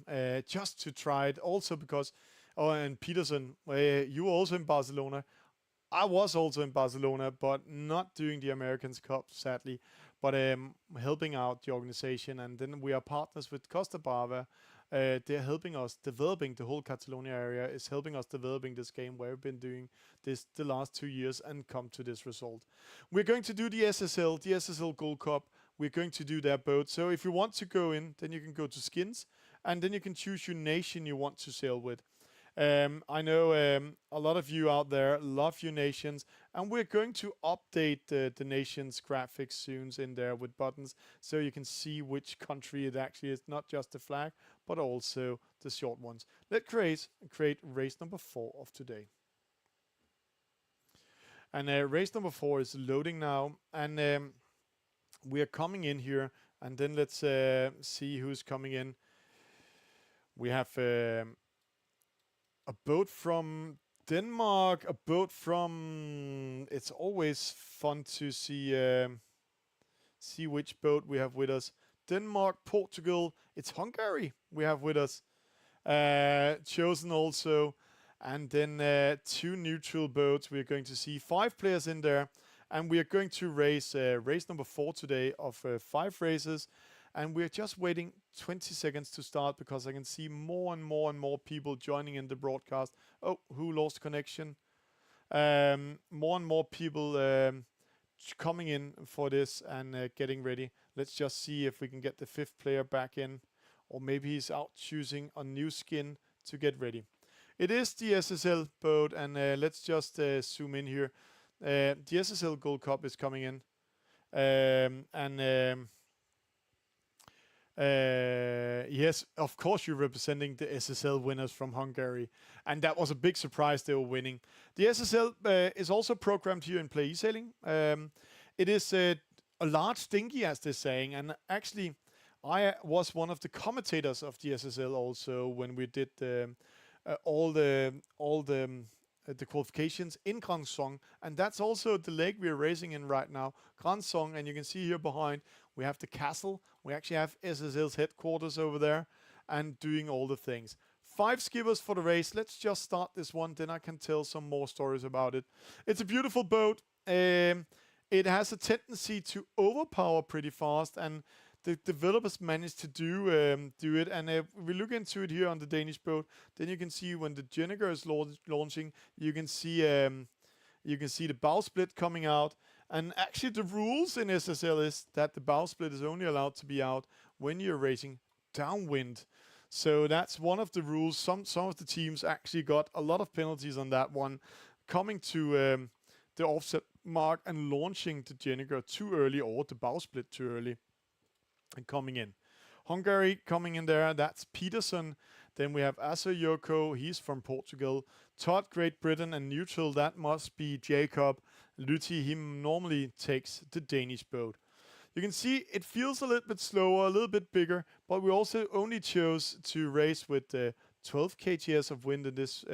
just to try it. Also because, and Peterson, you were also in Barcelona. I was also in Barcelona, but not doing the Americans Cup, sadly, but helping out the organization. And then we are partners with Costa Brava. They're helping us developing the whole Catalonia area, is helping us developing this game where we've been doing this the last 2 years and come to this result. We're going to do the SSL Gold Cup. We're going to do their boat. So if you want to go in, then you can go to skins, and then you can choose your nation you want to sail with. I know a lot of you out there love your nations, and we're going to update the nations graphics soon in there with buttons, so you can see which country it actually is, not just the flag, but also the short ones. Let's create race number 4 of today. And race number 4 is loading now, and we are coming in here, and then let's see who's coming in. We have a boat from Denmark, a boat from... It's always fun to see which boat we have with us. Denmark, Portugal, it's Hungary we have with us. Chosen also. And then 2 neutral boats. We're going to see 5 players in there. And we are going to race race number 4 today of 5 races. And we're just waiting 20 seconds to start because I can see more and more people joining in the broadcast. Oh, who lost connection? More and more people coming in for this and getting ready. Let's just see if we can get the 5th player back in. Or maybe he's out choosing a new skin to get ready. It is the SSL boat, and let's just zoom in here. The SSL Gold Cup is coming in. Yes, of course you're representing the SSL winners from Hungary, and that was a big surprise they were winning. The SSL is also programmed here in Play eSailing. It is a large dinghy, as they're saying, and actually I was one of the commentators of the SSL also when we did all the qualifications in Grand Song, and that's also the lake we're racing in right now, Grand Song. And you can see here behind we have the castle. We actually have SSL's headquarters over there and doing all the things. 5 skippers for the race. Let's just start this one, then I can tell some more stories about it. It's a beautiful boat. It has a tendency to overpower pretty fast, and the developers managed to do it. And if we look into it here on the Danish boat, then you can see when the Jenniger is launching, you can see the bow split coming out. And actually, the rules in SSL is that the bow split is only allowed to be out when you're racing downwind. So that's one of the rules. Some of the teams actually got a lot of penalties on that one, coming to the offset mark and launching the Jenniger too early, or the bow split too early, and coming in. Hungary coming in there, that's Peterson. Then we have Asayoko, he's from Portugal. Todd, Great Britain, and neutral, that must be Jacob. Luthi, he normally takes the Danish boat. You can see it feels a little bit slower, a little bit bigger, but we also only chose to race with 12 kgs of wind in this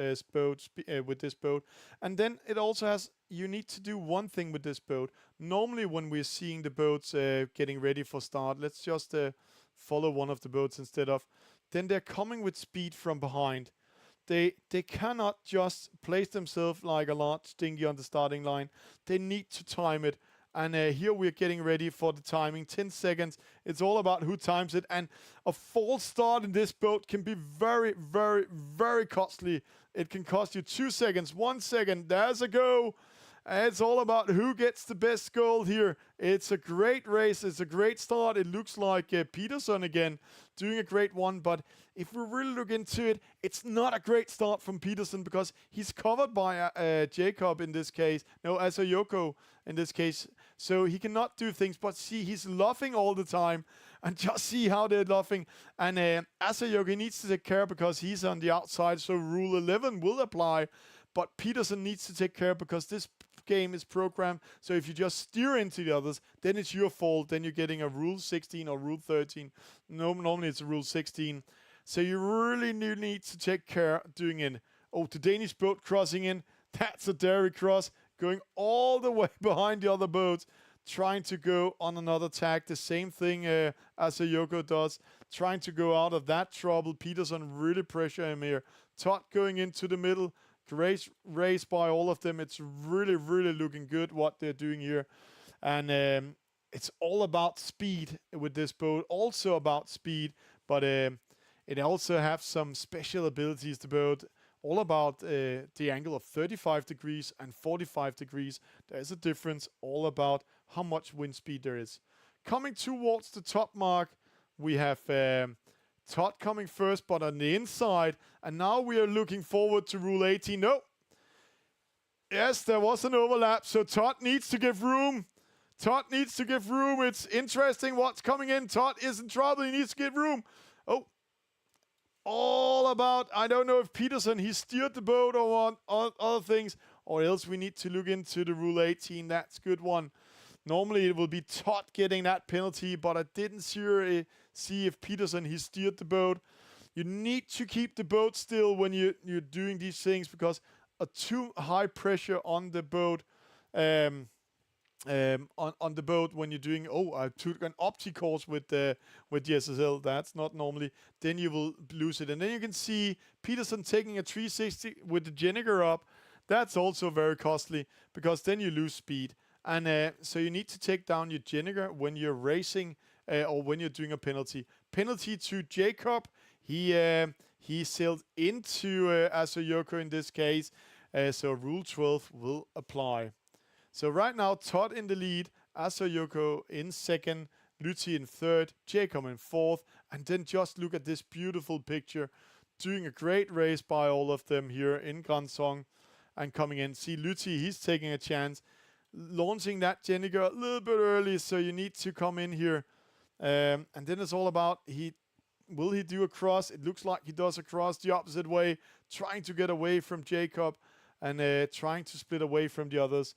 boat. And then it also has, you need to do one thing with this boat. Normally when we're seeing the boats getting ready for start, let's just follow one of the boats instead of, then they're coming with speed from behind. They cannot just place themselves like a large dinghy on the starting line. They need to time it. And here we're getting ready for the timing. 10 seconds. It's all about who times it. And a false start in this boat can be very, very, very costly. It can cost you 2 seconds, 1 second. There's a go. It's all about who gets the best goal here. It's a great race. It's a great start. It looks like Peterson again doing a great one. But if we really look into it, it's not a great start from Peterson because he's covered by Jacob in this case. No, Asayoko in this case. So he cannot do things. But see, he's laughing all the time. And just see how they're laughing. And Asayoko needs to take care because he's on the outside. So Rule 11 will apply. But Peterson needs to take care because this game is programmed, so if you just steer into the others, then it's your fault. Then you're getting a Rule 16 or Rule 13. No, normally it's a Rule 16. So you really need to take care doing it. Oh, the Danish boat crossing in. That's a dairy cross, going all the way behind the other boats, trying to go on another tack. The same thing as Ayoko does, trying to go out of that trouble. Peterson really pressure him here. Todd going into the middle. Great race by all of them. It's really, really looking good what they're doing here. And it's all about speed with this boat. Also about speed, but it also has some special abilities, the boat. All about the angle of 35 degrees and 45 degrees. There's a difference all about how much wind speed there is. Coming towards the top mark, we have Todd coming first, but on the inside. And now we are looking forward to Rule 18. No. Yes, there was an overlap, so Todd needs to give room. Todd needs to give room. It's interesting what's coming in. Todd is in trouble. He needs to give room. Oh. All about, I don't know if Peterson, he steered the boat or other things, or else we need to look into the Rule 18. That's a good one. Normally it will be Todd getting that penalty, but I didn't see if Peterson, he steered the boat. You need to keep the boat still when you're doing these things because a too high pressure on the boat, on the boat when you're doing, I took an Opti course with the SSL. That's not normally. Then you will lose it. And then you can see Peterson taking a 360 with the Jenniger up. That's also very costly because then you lose speed. And so you need to take down your Jenniger when you're racing or when you're doing a penalty. Penalty to Jacob. He sailed into Asayoko in this case. So Rule 12 will apply. So right now, Todd in the lead, Asayoko in second, Luthi in third, Jacob in fourth. And then just look at this beautiful picture. Doing a great race by all of them here in Gransong and coming in. See Luthi, he's taking a chance. Launching that Jenniger a little bit early, so you need to come in here. And then it's all about, will he do a cross? It looks like he does a cross the opposite way, trying to get away from Jacob and trying to split away from the others.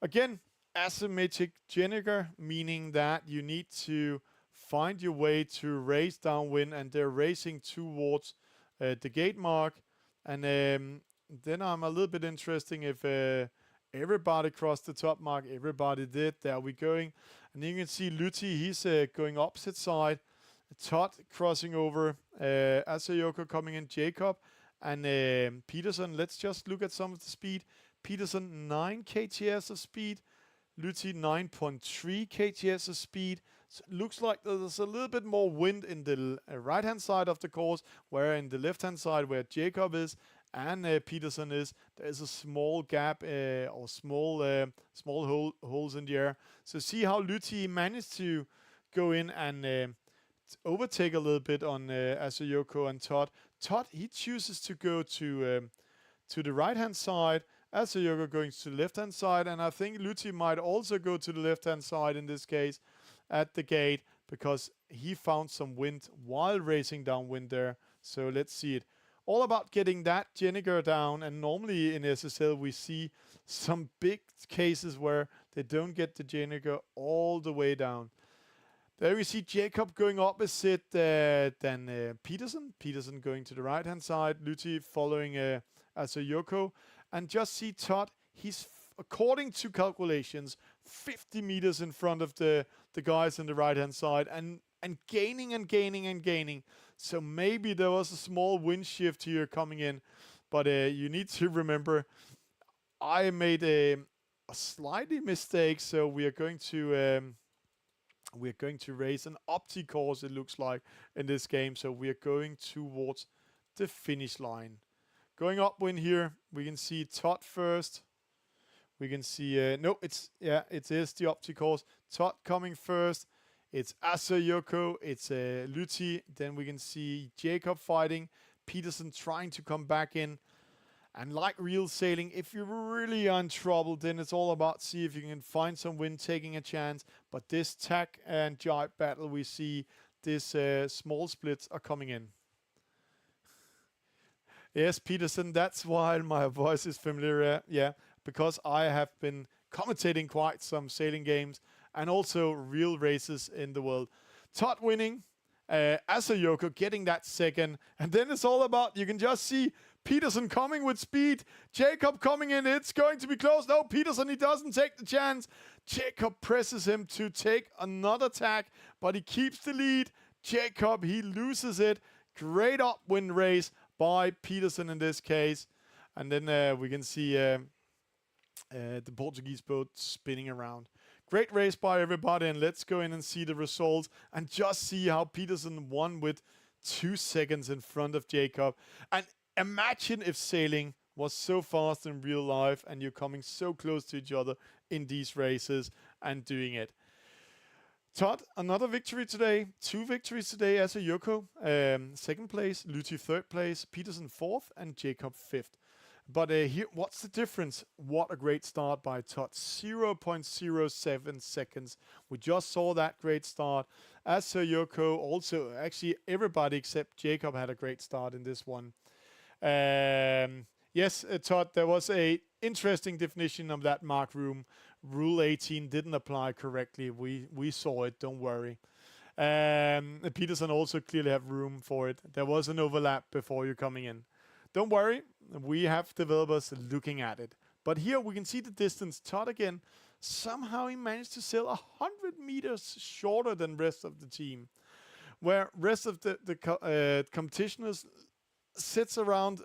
Again, asymmetric Jenniger, meaning that you need to find your way to race downwind, and they're racing towards the gate mark. And then I'm a little bit interested if everybody crossed the top mark. Everybody did. There we going. And you can see Luthi, he's going opposite side. Todd crossing over, Asayoko coming in, Jacob, and Peterson. Let's just look at some of the speed. Peterson 9 kts of speed, Luthi 9.3 kts of speed. So it looks like there's a little bit more wind in the right hand side of the course, where in the left hand side where Jacob is and Peterson is, there is a small gap or small holes in the air. So see how Luthi managed to go in and overtake a little bit on Asayoko and Todd. Todd, he chooses to go to the right hand side. Asayoko going to the left hand side, and I think Luthi might also go to the left hand side in this case at the gate, because he found some wind while racing downwind there. So let's see it. All about getting that Jenniger down, and normally in SSL we see some big cases where they don't get the Jenniger all the way down. There we see Jacob going opposite than Peterson. Peterson going to the right hand side. Luthi following Asayoko. And just see Todd, he's, according to calculations, 50 meters in front of the guys on the right hand side, and gaining and gaining and gaining. So maybe there was a small wind shift here coming in. But you need to remember, I made a slightly mistake, so we are going to race an Opti course, it looks like, in this game. So we are going towards the finish line. Going upwind here, we can see Todd first. We can see, no, it is the Opti course. Todd coming first. It's Asayoko, it's Luthi. Then we can see Jacob fighting. Peterson trying to come back in. And like real sailing, if you're really in trouble, then it's all about see if you can find some wind, taking a chance. But this tack and jibe battle, we see this small splits are coming in. Yes, Peterson, that's why my voice is familiar. Yeah, because I have been commentating quite some sailing games and also real races in the world. Todd winning, Asayoko getting that second, and then it's all about, you can just see Peterson coming with speed, Jacob coming in, it's going to be close. No, Peterson, he doesn't take the chance. Jacob presses him to take another tack, but he keeps the lead. Jacob, he loses it. Great upwind race by Peterson in this case. And then we can see the Portuguese boat spinning around. Great race by everybody, and let's go in and see the results and just see how Peterson won with 2 seconds in front of Jacob. And imagine if sailing was so fast in real life and you're coming so close to each other in these races and doing it. Todd, another victory today. 2 victories today. Asayoko, second place. Luthi, third place. Peterson, fourth. And Jacob, fifth. But here, what's the difference? What a great start by Todd. 0.07 seconds. We just saw that great start. Asayoko also, actually, everybody except Jacob had a great start in this one. Yes, Todd, there was a interesting definition of that mark room. Rule 18 didn't apply correctly. We saw it, don't worry. Peterson also clearly have room for it. There was an overlap before you coming in. Don't worry, we have developers looking at it. But here we can see the distance. Todd again, somehow he managed to sail 100 meters shorter than rest of the team. Where rest of the competitioners sits around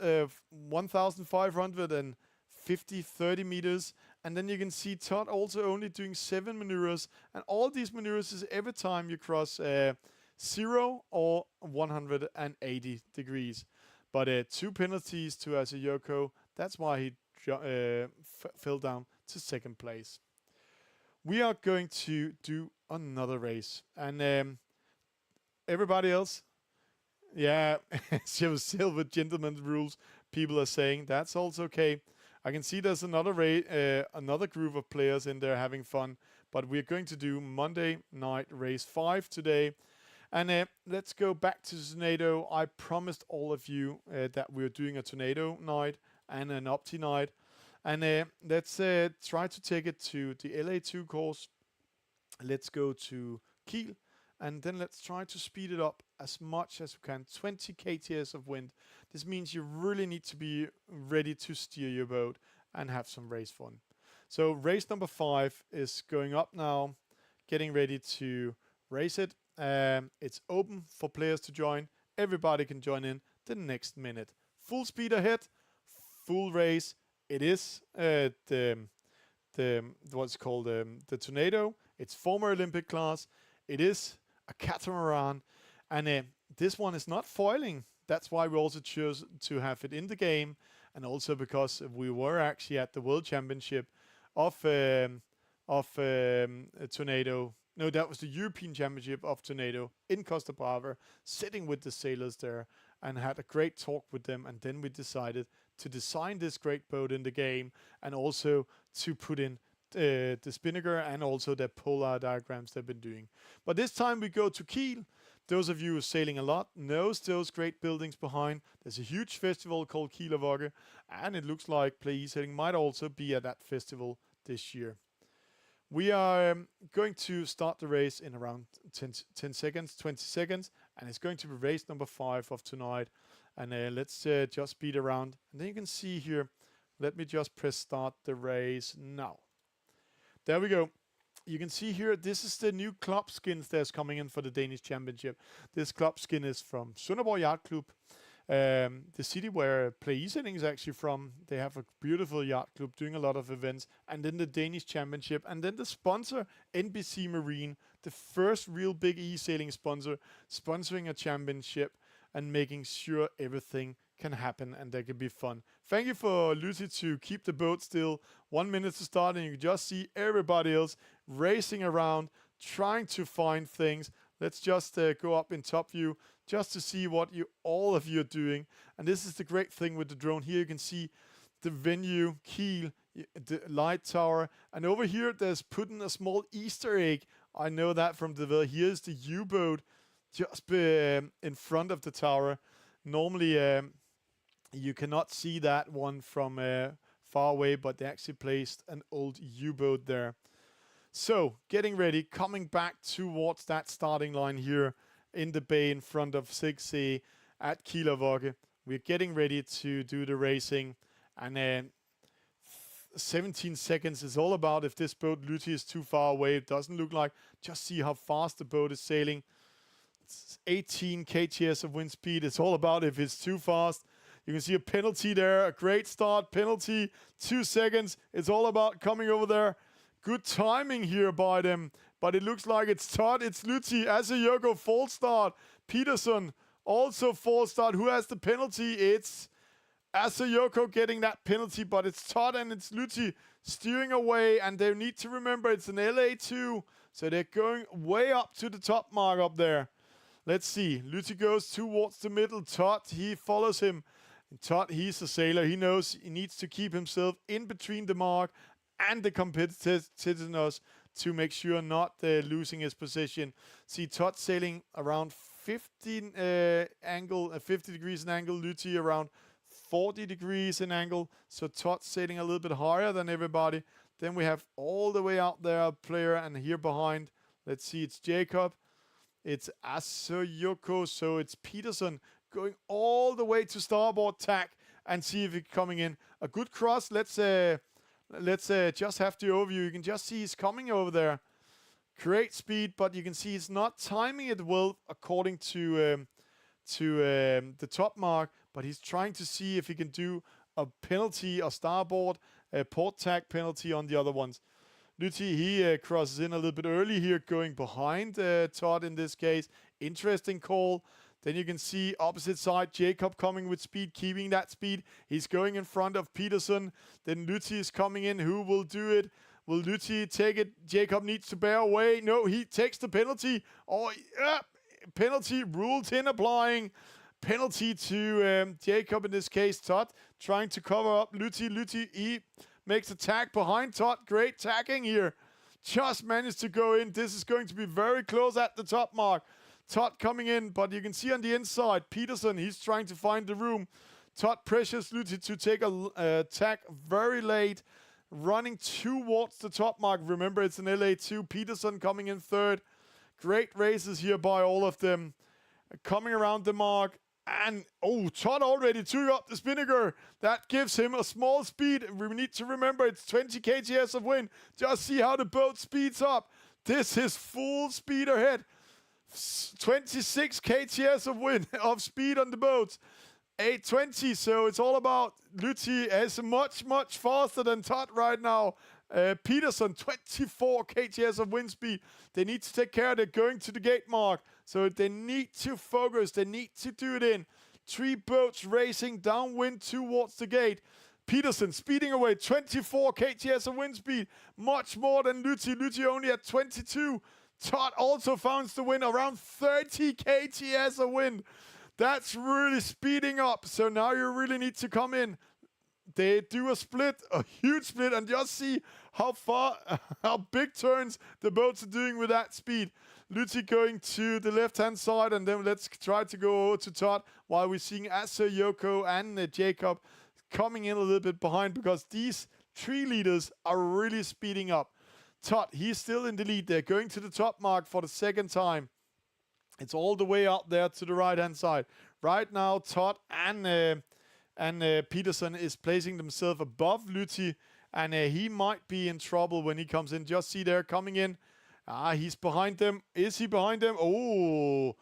1,550, 30 meters. And then you can see Todd also only doing 7 maneuvers. And all these maneuvers is every time you cross 0 or 180 degrees. But 2 penalties to Asayoko. That's why he fell down to second place. We are going to do another race. And everybody else, yeah, silver gentleman's rules. People are saying that's also okay. I can see there's another group of players in there having fun. But we're going to do Monday night race 5 today. And let's go back to Tornado. I promised all of you that we're doing a Tornado night and an Opti night. And let's try to take it to the LA2 course. Let's go to Kiel. And then let's try to speed it up as much as we can. 20 kts of wind. This means you really need to be ready to steer your boat and have some race fun. So race number 5 is going up now. Getting ready to race it. It's open for players to join. Everybody can join in the next minute. Full speed ahead, full race. It is the what's called the Tornado. It's former Olympic class. It is a catamaran, and this one is not foiling. That's why we also chose to have it in the game, and also because we were actually at the World Championship of Tornado. No, that was the European Championship of Tornado in Costa Brava, sitting with the sailors there and had a great talk with them. And then we decided to design this great boat in the game and also to put in the spinnaker and also the polar diagrams they've been doing. But this time we go to Kiel. Those of you who are sailing a lot knows those great buildings behind. There's a huge festival called Kieler Woche, and it looks like Play eSailing might also be at that festival this year. We are going to start the race in around 10 seconds, 20 seconds, and it's going to be race number 5 of tonight. And let's just speed around. And then you can see here, let me just press start the race now. There we go. You can see here, this is the new club skins that's coming in for the Danish Championship. This club skin is from Sønderborg Yacht Club, the city where Play eSailing is actually from. They have a beautiful yacht club doing a lot of events. And then the Danish Championship. And then the sponsor, NBC Marine, the first real big eSailing sponsor, sponsoring a championship and making sure everything can happen and that can be fun. Thank you for Lucy to keep the boat still. 1 minute to start and you can just see everybody else racing around, trying to find things. Let's just go up in top view just to see what all of you are doing. And this is the great thing with the drone. Here you can see the venue, Kiel, the light tower. And over here there's putting a small Easter egg. I know that from the here's the U-boat just in front of the tower. Normally you cannot see that one from far away, but they actually placed an old U-boat there. So, getting ready, coming back towards that starting line here in the bay in front of 6C at Kieler Woche. We're getting ready to do the racing, and 17 seconds is all about if this boat, Luthi, is too far away. It doesn't look like. Just see how fast the boat is sailing. It's 18 kts of wind speed. It's all about if it's too fast. You can see a penalty there, a great start, penalty, 2 seconds. It's all about coming over there. Good timing here by them, but it looks like it's Todd, it's Luthi, Asayoko, false start. Peterson, also false start. Who has the penalty? It's Asayoko getting that penalty, but it's Todd and it's Luthi steering away, and they need to remember it's an LA2, so they're going way up to the top mark up there. Let's see. Luthi goes towards the middle. Todd, he follows him. And Todd, he's a sailor. He knows he needs to keep himself in between the mark and the competitiveness to make sure not losing his position. See Todd sailing around 50 degrees in angle. Luthi around 40 degrees in angle. So Todd sailing a little bit higher than everybody. Then we have all the way out there a player, and here behind, let's see, it's Jacob. It's Asayoko, so it's Peterson going all the way to starboard tack and see if it's coming in. A good cross. Let's just have the overview. You can just see he's coming over there. Great speed, but you can see he's not timing it well according to the top mark, but he's trying to see if he can do a penalty, a starboard, a port tack penalty on the other ones. Luthi, he crosses in a little bit early here, going behind Todd in this case. Interesting call. Then you can see opposite side, Jacob coming with speed, keeping that speed. He's going in front of Peterson. Then Luthi is coming in. Who will do it? Will Luthi take it? Jacob needs to bear away. No, he takes the penalty. Oh, yeah. Penalty, rule 10 applying. Penalty to Jacob in this case. Todd trying to cover up Luthi. Luthi, he makes a tag behind Todd. Great tagging here. Just managed to go in. This is going to be very close at the top mark. Todd coming in, but you can see on the inside, Peterson, he's trying to find the room. Todd pressures Luthi to take a tag very late, running towards the top mark. Remember, it's an LA2. Peterson coming in third. Great races here by all of them. Coming around the mark. And, oh, Todd already took up the spinnaker. That gives him a small speed. We need to remember it's 20 kts of wind. Just see how the boat speeds up. This is full speed ahead. 26 kts of wind of speed on the boat. 820, so it's all about Luthi is much faster than Todd right now. Peterson, 24 kts of wind speed. They need to take care. They're going to the gate mark, so they need to focus. They need to do it in. 3 boats racing downwind towards the gate. Peterson speeding away, 24 kts of wind speed, much more than Luthi. Luthi only at 22. Todd also finds the wind, around 30 kts of wind. That's really speeding up. So now you really need to come in. They do a split, a huge split, and just see how big turns the boats are doing with that speed. Luthi going to the left-hand side, and then let's try to go over to Todd while we're seeing Asa, Yoko, and Jacob coming in a little bit behind, because these 3 leaders are really speeding up. Todd, he's still in the lead. They're going to the top mark for the 2nd time. It's all the way out there to the right-hand side. Right now, Todd and Peterson is placing themselves above Luthi, and he might be in trouble when he comes in. Just see there coming in. He's behind them. Is he behind them? Oh,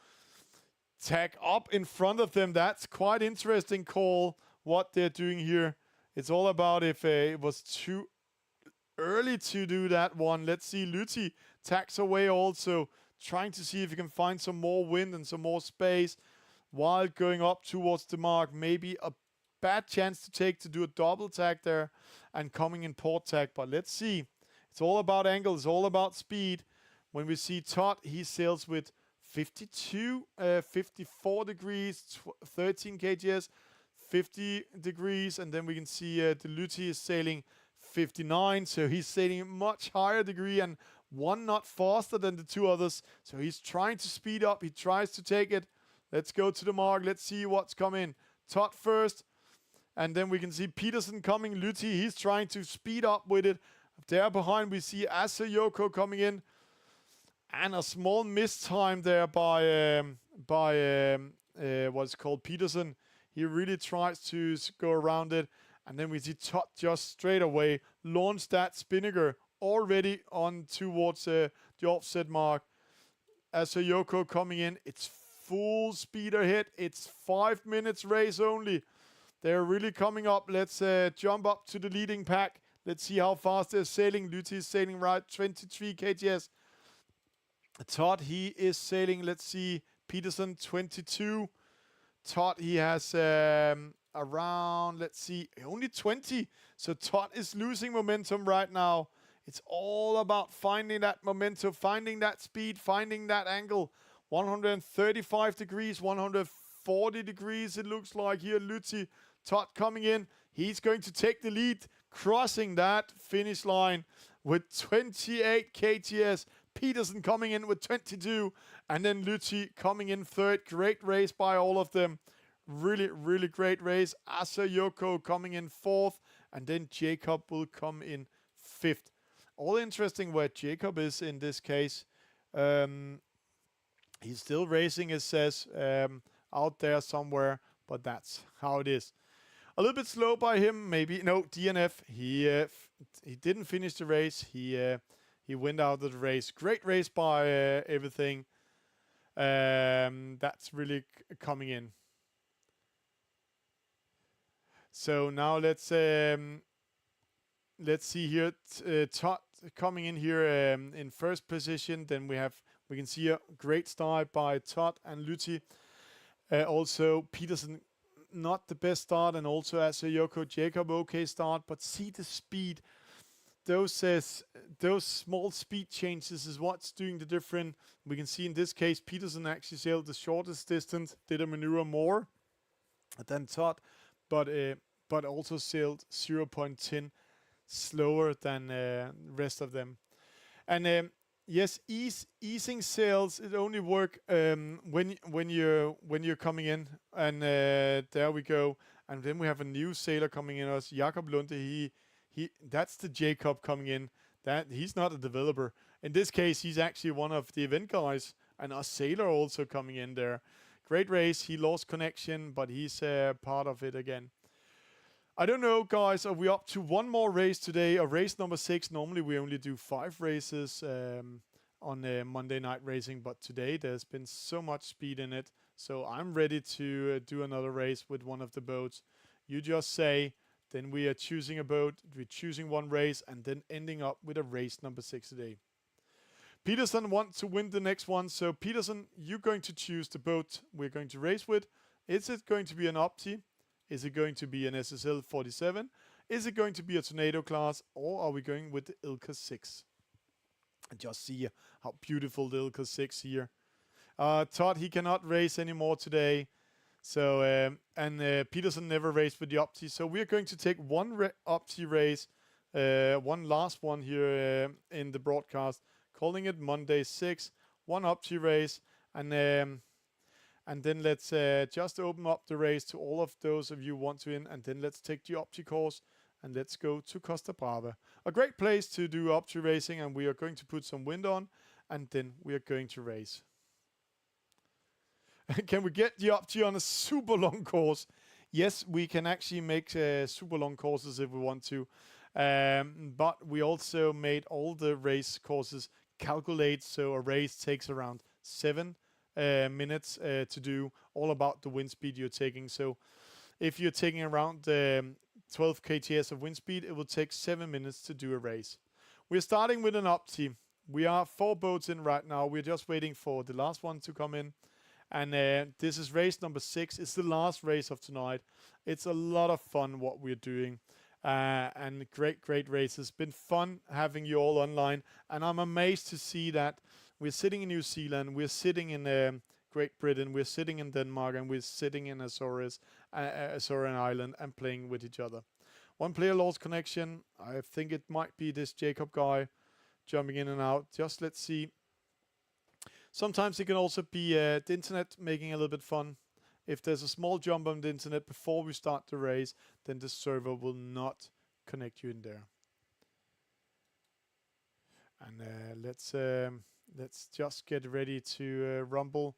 tag up in front of them. That's quite interesting call, what they're doing here. It's all about if it was too early to do that one. Let's see, Luthi tags away also, trying to see if he can find some more wind and some more space while going up towards the mark. Maybe a bad chance to take to do a double tag there and coming in port tag. But let's see. It's all about angle. It's all about speed. When we see Todd, he sails with 52, 54 degrees, 13 kgs, 50 degrees. And then we can see the Luthi is sailing 59. So he's sailing a much higher degree and 1 knot faster than the 2 others. So he's trying to speed up. He tries to take it. Let's go to the mark. Let's see what's coming. Todd first. And then we can see Peterson coming. Luthi, he's trying to speed up with it. There behind, we see Asa Yoko coming in. And a small miss time there by what's called Peterson. He really tries to go around it. And then we see Todd just straight away launch that spinnaker already on towards the offset mark. Asa Yoko coming in. It's full speed ahead. It's 5 minutes race only. They're really coming up. Let's jump up to the leading pack. Let's see how fast they're sailing. Luthi is sailing right 23 kgs. Todd, he is sailing, let's see, Peterson 22. Todd, he has around, let's see, only 20. So Todd is losing momentum right now. It's all about finding that momentum, finding that speed, finding that angle. 135 degrees, 140 degrees it looks like here. Luthi, Todd coming in. He's going to take the lead, crossing that finish line with 28 kts. Peterson coming in with 22. And then Luthi coming in 3rd. Great race by all of them. Really, really great race. Asa Yoko coming in 4th. And then Jacob will come in 5th. All interesting where Jacob is in this case. He's still racing, it says, out there somewhere. But that's how it is. A little bit slow by him, maybe. No, DNF. He didn't finish the race. He went out of the race. Great race by everything. That's really coming in. So now let's see here. Todd coming in here in 1st position. Then we can see a great start by Todd and Luthi. Also Peterson, not the best start, and also Asa Yoko, Jacob, okay start, but see the speed. Those small speed changes is what's doing the difference. We can see in this case, Peterson actually sailed the shortest distance, did a maneuver more than Todd, but also sailed 0.10 slower than the rest of them. And yes, easing sails, it only work when you're coming in, and there we go. And then we have a new sailor coming in, as Jakob Lunde. That's the Jacob coming in. That he's not a developer. In this case, he's actually one of the event guys, and a sailor also coming in there. Great race. He lost connection, but he's part of it again. I don't know, guys. Are we up to one more race today? Race number 6. Normally we only do 5 races. on Monday Night Racing, but today there's been so much speed in it. So I'm ready to do another race with one of the boats. You just say, then we are choosing a boat, we're choosing one race, and then ending up with a race number 6 today. Peterson wants to win the next one, so Peterson, you're going to choose the boat we're going to race with. Is it going to be an Opti? Is it going to be an SSL 47? Is it going to be a Tornado class, or are we going with the Ilka 6? And just see how beautiful the Ilka 6 here. Todd, he cannot race anymore today. So, Peterson never raced with the Opti. So we're going to take one Opti race, one last one here in the broadcast, calling it Monday 6, one Opti race, and then let's just open up the race to all of those of you who want to in, and then let's take the Opti course, and let's go to Costa Brava. A great place to do Opti racing, and we are going to put some wind on, and then we are going to race. Can we get the Opti on a super long course? Yes, we can actually make super long courses if we want to. But we also made all the race courses calculate, so a race takes around 7 minutes to do, all about the wind speed you're taking. So if you're taking around 12 kts of wind speed, it will take 7 minutes to do a race. We're starting with an Opti. We are 4 boats in right now. We're just waiting for the last one to come in. And this is race number 6. It's the last race of tonight. It's a lot of fun what we're doing. And great races. Been fun having you all online. And I'm amazed to see that we're sitting in New Zealand. We're sitting in Great Britain. We're sitting in Denmark. And we're sitting in Azores Island and playing with each other. One player lost connection. I think it might be this Jacob guy jumping in and out. Just let's see. Sometimes it can also be the internet making a little bit fun. If there's a small jump on the internet before we start the race, then the server will not connect you in there. And let's just get ready to rumble.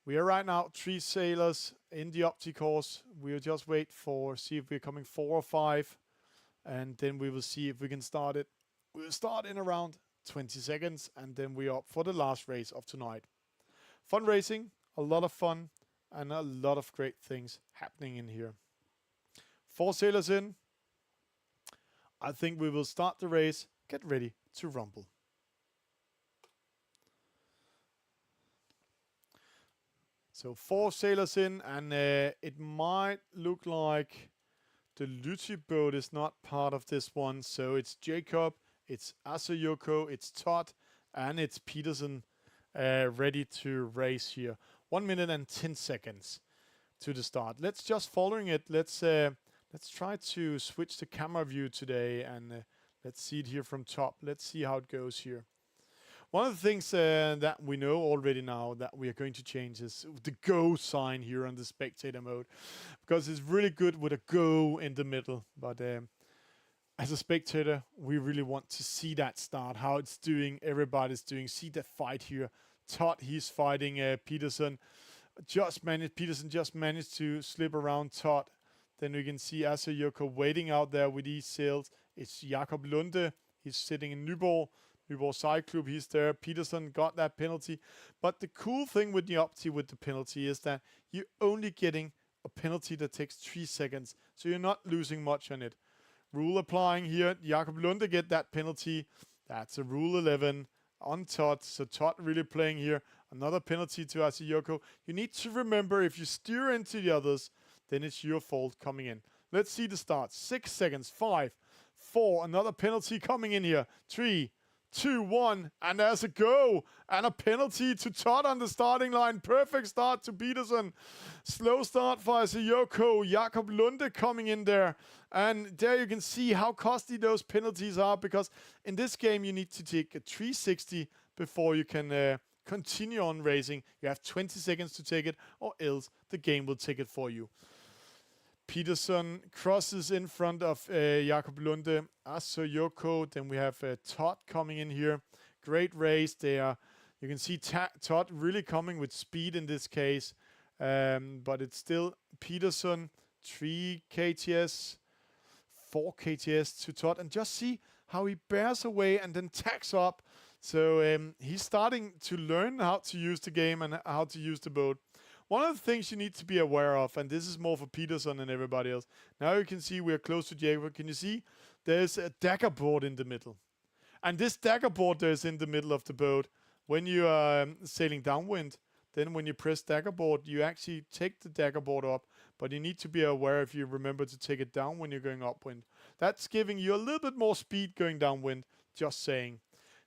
We are right now 3 sailors in the Opti course. We'll just wait for, see if we're coming 4 or 5, and then we will see if we can start it. We'll start in around 20 seconds, and then we're up for the last race of tonight. Fun racing, a lot of fun, and a lot of great things happening in here. 4 sailors in. I think we will start the race. Get ready to rumble. So 4 sailors in, and it might look like the Lutti boat is not part of this one. So it's Jacob, it's Asayoko, it's Todd, and it's Peterson ready to race here. 1 minute and 10 seconds to the start. Let's just following it. Let's try to switch the camera view today, and let's see it here from top. Let's see how it goes here. One of the things that we know already now that we are going to change is the go sign here on the spectator mode, because it's really good with a go in the middle. But as a spectator, we really want to see that start, how it's doing, everybody's doing. See the fight here. Todd, he's fighting Peterson. Peterson just managed to slip around Todd. Then we can see Asayoko waiting out there with these sails. It's Jakob Lunde. He's sitting in Nyborg Cyclub. He's there. Peterson got that penalty. But the cool thing with the Opti with the penalty is that you're only getting a penalty that takes 3 seconds. So you're not losing much on it. Rule applying here. Jakob Lunde get that penalty. That's a rule 11 on Todd. So Todd really playing here. Another penalty to Asayoko. You need to remember, if you steer into the others, then it's your fault coming in. Let's see the start. 6 seconds. 5, 4. Another penalty coming in here. 3, 2, 1. And there's a go. And a penalty to Todd on the starting line. Perfect start to Peterson. Slow start for Asayoko. Jakob Lunde coming in there. And there you can see how costly those penalties are, because in this game you need to take a 360 before you can continue on racing. You have 20 seconds to take it, or else the game will take it for you. Peterson crosses in front of Jakob Lunde, Asayoko. Then we have Todd coming in here. Great race there. You can see Todd really coming with speed in this case. But it's still Peterson, 3 KTS, 4 KTS to Todd. And just see how he bears away and then tacks up. So he's starting to learn how to use the game and how to use the boat. One of the things you need to be aware of, and this is more for Peterson and everybody else. Now you can see we're close to Jacob. Can you see? There's a dagger board in the middle. And this dagger board there's in the middle of the boat. When you are sailing downwind, then when you press dagger board, you actually take the dagger board up. But you need to be aware if you remember to take it down when you're going upwind. That's giving you a little bit more speed going downwind. Just saying.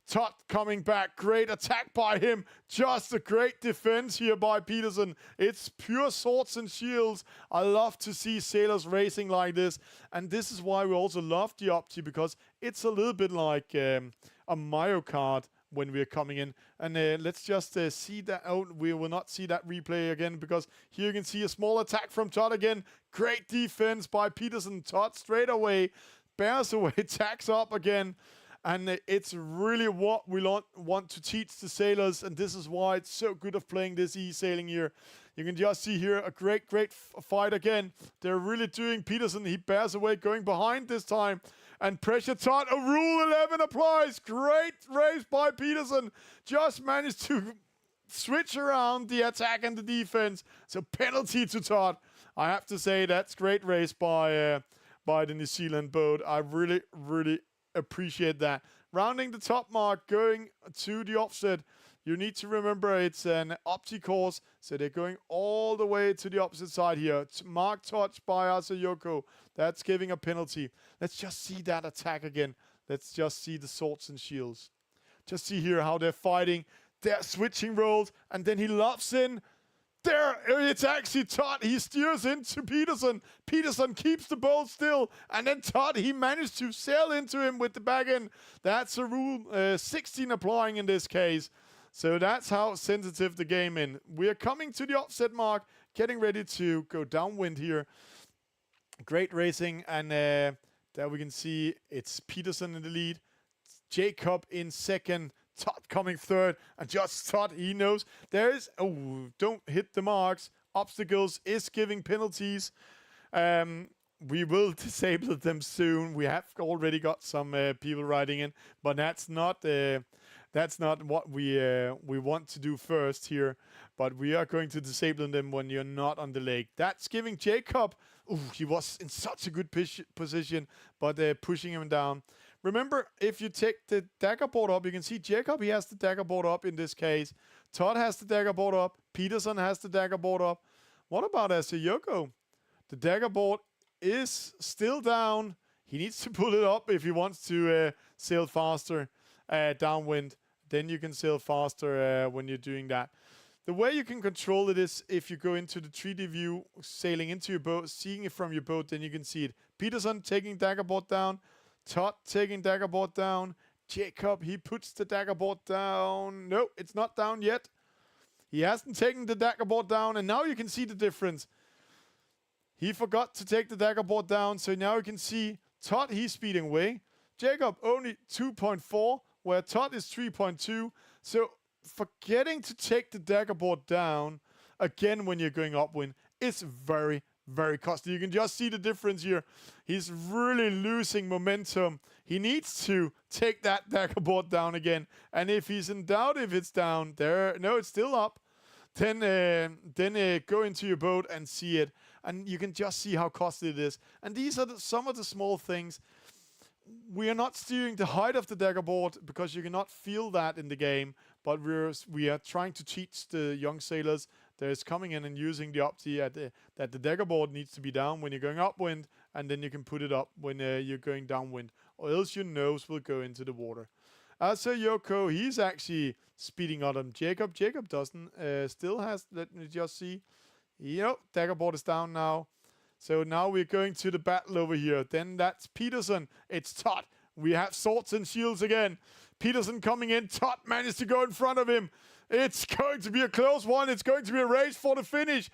Todd coming back. Great attack by him. Just a great defense here by Peterson. It's pure swords and shields. I love to see sailors racing like this. And this is why we also love the Opti, because it's a little bit like a Mario Kart when we're coming in. And let's just see that. Oh, we will not see that replay again, because here you can see a small attack from Todd again. Great defense by Peterson. Todd straight away bears away, attacks up again. And it's really what we want to teach the sailors, and this is why it's so good of playing this eSailing here. You can just see here a great fight again. They're really doing Peterson. He bears away, going behind this time. And pressure Todd. A Rule 11 applies. Great race by Peterson. Just managed to switch around the attack and the defense. So penalty to Todd. I have to say that's great race by the New Zealand boat. I really appreciate that. Rounding the top mark, going to the offset. You need to remember it's an Opti course, so they're going all the way to the opposite side here. Mark touch by Asayoko. That's giving a penalty. Let's just see that attack again. Let's just see the swords and shields. Just see here how they're fighting. They're switching roles, and then he lofts in. There, it's actually Todd. He steers into Peterson. Peterson keeps the boat still. And then Todd, he managed to sail into him with the back end. That's a Rule 16 applying in this case. So that's how sensitive the game is. We're coming to the offset mark, getting ready to go downwind here. Great racing. And there we can see it's Peterson in the lead. Jacob in second. Todd coming third, and just Todd, he knows there is, don't hit the marks. Obstacles is giving penalties. We will disable them soon. We have already got some people writing in, but that's not what we want to do first here. But we are going to disable them when you're not on the lake. That's giving Jacob, he was in such a good position, but pushing him down. Remember, if you take the dagger board up, you can see Jacob, he has the dagger board up in this case. Todd has the dagger board up. Peterson has the dagger board up. What about Asayoko? The dagger board is still down. He needs to pull it up if he wants to sail faster downwind. Then you can sail faster when you're doing that. The way you can control it is if you go into the 3D view, sailing into your boat, seeing it from your boat, then you can see it. Peterson taking dagger board down. Todd taking dagger board down. Jacob, he puts the dagger board down. No, it's not down yet. He hasn't taken the dagger board down, and now you can see the difference. He forgot to take the dagger board down, so now you can see Todd, he's speeding away. Jacob only 2.4, where Todd is 3.2. So forgetting to take the dagger board down, again when you're going upwind, it's very costly. You can just see the difference here. He's really losing momentum. He needs to take that dagger board down again. And if he's in doubt if it's down, no, it's still up. Then go into your boat and see it. And you can just see how costly it is. And these are some of the small things. We are not steering the height of the dagger board because you cannot feel that in the game. But we are trying to teach the young sailors that is coming in and using the Opti that the dagger board needs to be down when you're going upwind, and then you can put it up when you're going downwind, or else your nose will go into the water. Yoko, he's actually speeding on him. Jacob doesn't. Still has, let me just see. Yep, dagger board is down now. So now we're going to the battle over here. Then that's Peterson. It's Todd. We have swords and shields again. Peterson coming in. Todd managed to go in front of him. It's going to be a close one. It's going to be a race for the finish.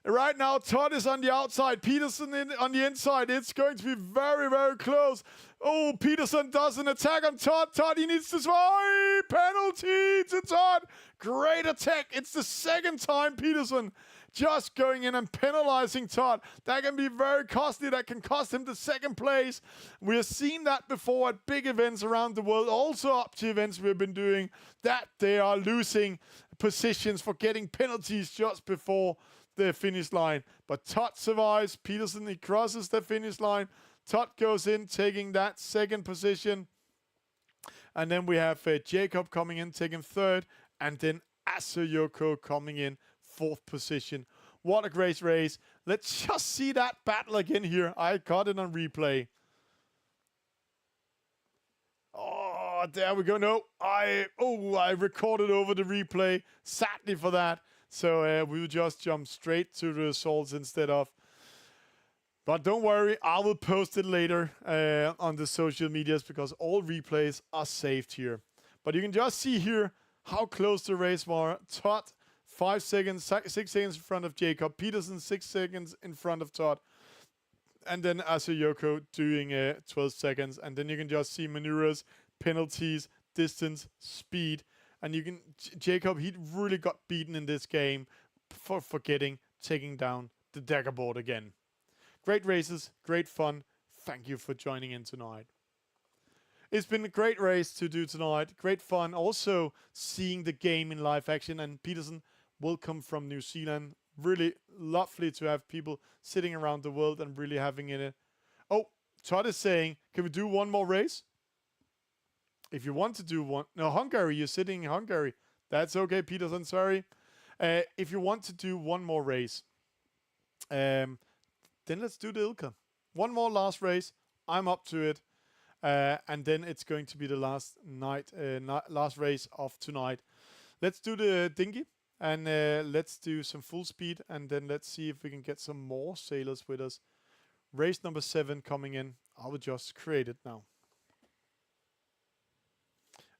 Right now, Todd is on the outside. Peterson on the inside. It's going to be very close. Oh, Peterson does an attack on Todd. Todd, he needs to swipe. Penalty! to Todd. Great attack. It's the second time Peterson just going in and penalizing Todd. That can be very costly. That can cost him the second place. We have seen that before at big events around the world. Also Opti events we've been doing, that they are losing positions for getting penalties just before the finish line. But Todd survives. Peterson, he crosses the finish line. Todd goes in, taking that second position. And then we have Jacob coming in, taking third. And then Asayoko coming in fourth position. What a great race. Let's just see that battle again here. I got it on replay. Oh, there we go. No, I recorded over the replay. Sadly for that. So we'll just jump straight to the results instead of. But don't worry, I will post it later on the social medias because all replays are saved here. But you can just see here how close the race was. Todd 5 seconds, 6 seconds in front of Jacob. Peterson 6 seconds in front of Todd. And then Asayoko doing 12 seconds. And then you can just see maneuvers, penalties, distance, speed. And you can, Jacob, he really got beaten in this game for forgetting, taking down the dagger board again. Great races, great fun. Thank you for joining in tonight. It's been a great race to do tonight. Great fun. Also seeing the game in live action. And Peterson, welcome from New Zealand. Really lovely to have people sitting around the world and really having it. Oh, Todd is saying, can we do one more race? If you want to do one. No, Hungary. You're sitting in Hungary. That's okay, Peterson. Sorry. If you want to do one more race, then let's do the Ilka. One more last race. I'm up to it. And then it's going to be the last last race of tonight. Let's do the dinghy. And let's do some full speed. And then let's see if we can get some more sailors with us. Race number 7 coming in. I will just create it now.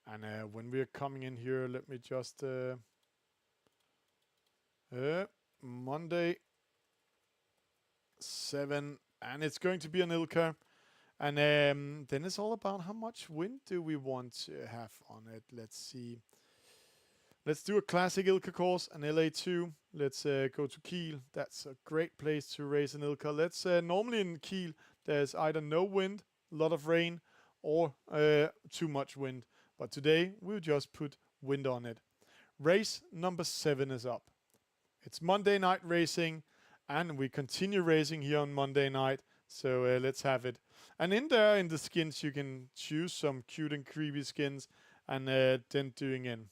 And when we're coming in here, let me just... Monday 7. And it's going to be an Ilka. And then it's all about how much wind do we want to have on it. Let's see. Let's do a classic Ilka course, an LA2. Let's go to Kiel. That's a great place to race an Ilka. Let's normally in Kiel, there's either no wind, a lot of rain, or too much wind. But today, we'll just put wind on it. Race number 7 is up. It's Monday night racing, and we continue racing here on Monday night. So let's have it. And in there, in the skins, you can choose some cute and creepy skins, and then doing in.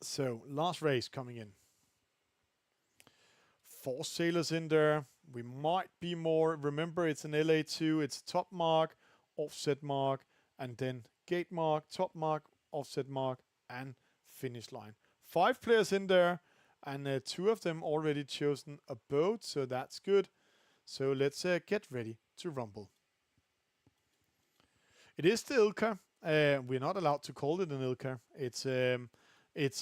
So, last race coming in. 4 sailors in there. We might be more. Remember, it's an LA2. It's top mark, offset mark, and then gate mark, top mark, offset mark, and finish line. 5 players in there, and 2 of them already chosen a boat, so that's good. So, let's get ready to rumble. It is the Ilka. We're not allowed to call it an Ilka. It's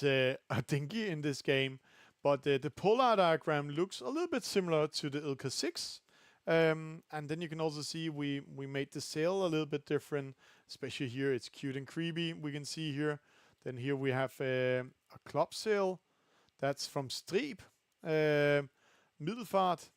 a dinghy in this game, but the polar diagram looks a little bit similar to the Ilka 6. And then you can also see we made the sail a little bit different, especially here it's cute and creepy, we can see here. Then here we have a club sail, that's from Strib. Middelfart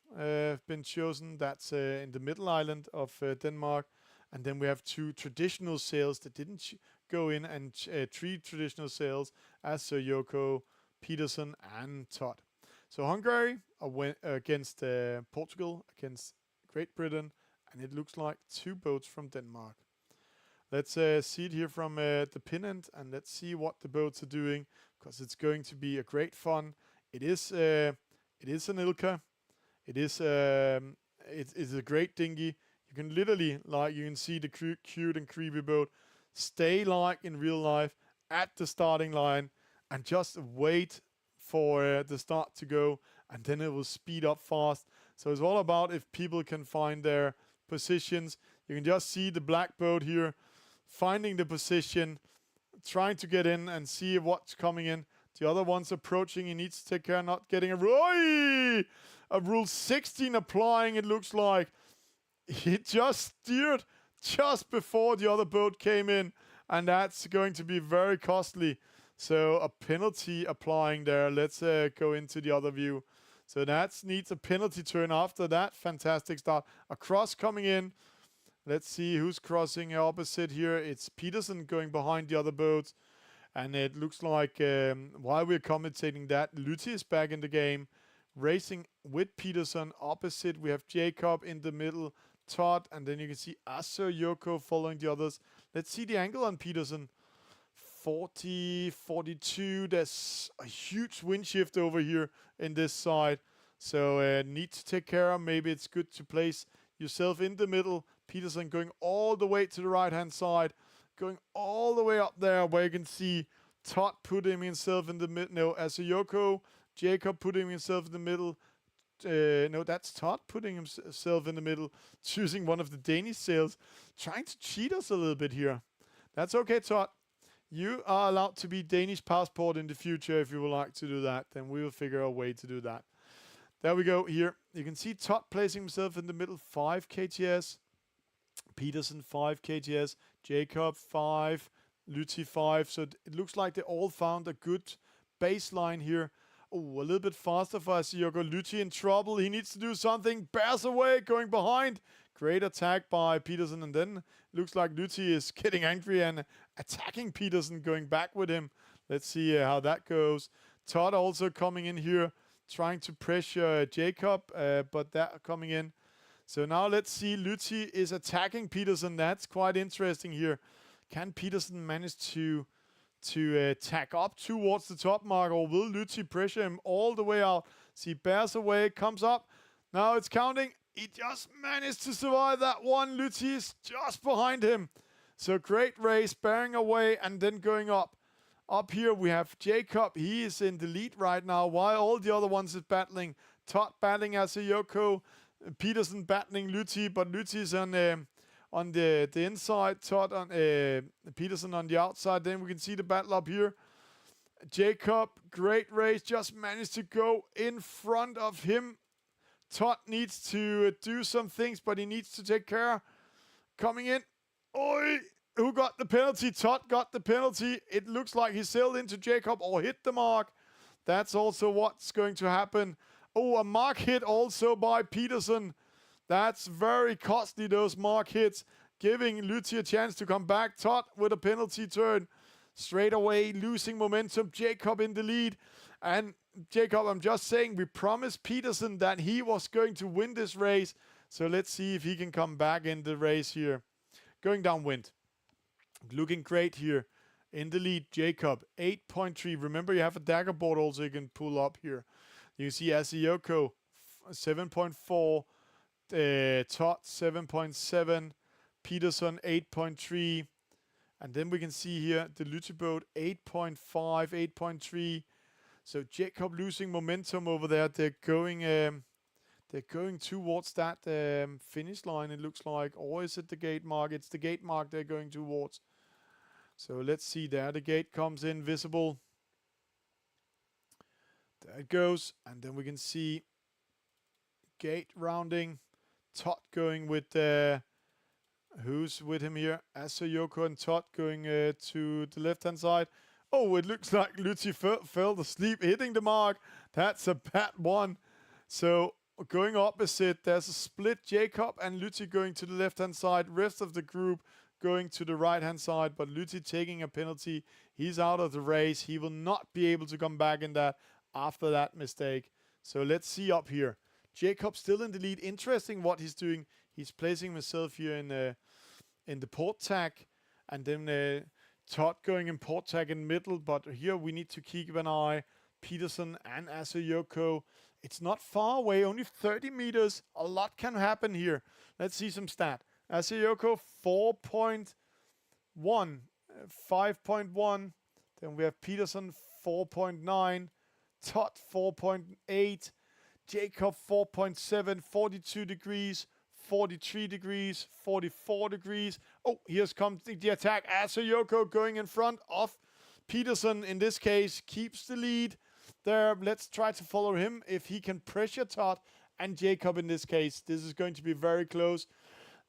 been chosen, that's in the middle island of Denmark. And then we have 2 traditional sails that didn't go in, and 3 traditional sails as Yoko, Peterson, and Todd. So Hungary went against Portugal, against Great Britain, and it looks like 2 boats from Denmark. Let's see it here from the pin end, and let's see what the boats are doing, because it's going to be a great fun. It is an Ilka. It is a great dinghy. You can literally, like, you can see the cute and creepy boat stay like in real life at the starting line and just wait for the start to go, and then it will speed up fast. So it's all about if people can find their positions. You can just see the black boat here finding the position, trying to get in and see what's coming in. The other one's approaching. He needs to take care not getting a rule 16 applying, it looks like. He just steered just before the other boat came in. and that's going to be very costly. So a penalty applying there. Let's go into the other view. So that needs a penalty turn after that fantastic start. A cross coming in. Let's see who's crossing opposite here. It's Peterson going behind the other boats. And it looks like while we're commentating that, Luthi is back in the game. Racing with Peterson opposite. We have Jacob in the middle. Todd. And then you can see Aso Yoko following the others. Let's see the angle on Peterson. 40, 42. There's a huge wind shift over here in this side. So need to take care of. Maybe it's good to place yourself in the middle. Peterson going all the way to the right-hand side. Going all the way up there where you can see Todd putting himself in the middle. No, Asayoko. Jacob putting himself in the middle. No, that's Todd putting himself in the middle. Choosing one of the Danish sails. Trying to cheat us a little bit here. That's okay, Todd. You are allowed to be Danish passport in the future if you would like to do that. Then we will figure a way to do that. There we go here. You can see Todd placing himself in the middle. 5 KTS. Peterson 5 KTS. Jacob 5. Luthi 5. So it looks like they all found a good baseline here. Oh, a little bit faster for Asiyoko. Luthi in trouble. He needs to do something. Bears away, going behind. Great attack by Peterson. And then looks like Luthi is getting angry and attacking Peterson, going back with him. Let's see how that goes. Todd also coming in here, trying to pressure Jacob, but that coming in. So now let's see. Luthi is attacking Peterson. That's quite interesting here. Can Peterson manage to tack up towards the top mark, or will Luthi pressure him all the way out? See, bears away, comes up. Now it's counting. He just managed to survive that one. Luthi is just behind him. So great race, bearing away and then going up. Up here we have Jacob. He is in the lead right now while all the other ones is battling. Todd battling Asayoko. Peterson battling Luthi, but Luthi is on the inside. Todd on Peterson on the outside. Then we can see the battle up here. Jacob, great race, just managed to go in front of him. Todd needs to do some things, but he needs to take care. Coming in. Oi! Who got the penalty? Todd got the penalty. It looks like he sailed into Jacob or hit the mark. That's also what's going to happen. Oh, a mark hit also by Peterson. That's very costly, those mark hits. Giving Luthi a chance to come back. Todd with a penalty turn. Straight away, losing momentum. Jacob in the lead. And Jacob, I'm just saying, we promised Peterson that he was going to win this race. So let's see if he can come back in the race here. Going downwind. Looking great here. In the lead, Jacob, 8.3. Remember, you have a dagger board also you can pull up here. You see Asiyoko, 7.4. Todd, 7.7. Peterson, 8.3. And then we can see here the Luthi boat, 8.5, 8.3. So Jacob losing momentum over there. They're going towards that finish line, it looks like. Or is it the gate mark? It's the gate mark they're going towards. So let's see there. The gate comes in visible. There it goes. And then we can see gate rounding. Todd going with who's with him here? Asayoko and Todd going to the left-hand side. Oh, it looks like Luthi fell asleep hitting the mark. That's a bad one. So going opposite, there's a split. Jacob and Luthi going to the left-hand side. Rest of the group going to the right-hand side. But Luthi taking a penalty. He's out of the race. He will not be able to come back in that after that mistake. So let's see up here. Jacob still in the lead. Interesting what he's doing. He's placing himself here in the port tack. And then Todd going in port tack in middle. But here we need to keep an eye. Peterson and Asayoko. It's not far away, only 30 meters. A lot can happen here. Let's see some stat. Asayoko 4.1, 5.1. Then we have Peterson 4.9, Todd 4.8, Jacob 4.7, 42 degrees, 43 degrees, 44 degrees. Oh, here's comes the attack. Asayoko going in front of Peterson in this case, keeps the lead. There, let's try to follow him if he can pressure Todd and Jacob in this case. This is going to be very close.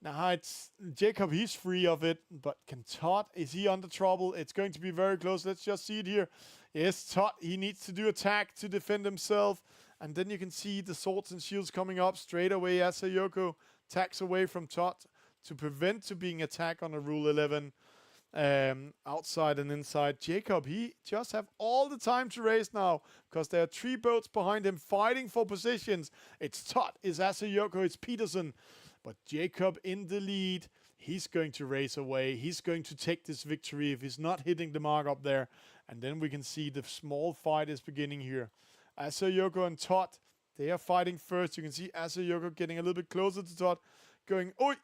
Now it's Jacob, he's free of it, but can Todd, is he under trouble? It's going to be very close. Let's just see it here. Yes, Todd, he needs to do attack to defend himself. And then you can see the swords and shields coming up straight away. Asayoko attacks away from Todd to prevent to being attacked on a Rule 11. Outside and inside. Jacob, he just have all the time to race now because there are 3 boats behind him fighting for positions. It's Todd, it's Asayoko, it's Peterson. But Jacob in the lead. He's going to race away. He's going to take this victory if he's not hitting the mark up there. And then we can see the small fight is beginning here. Asayoko and Todd, they are fighting first. You can see Asayoko getting a little bit closer to Todd. Going, oi!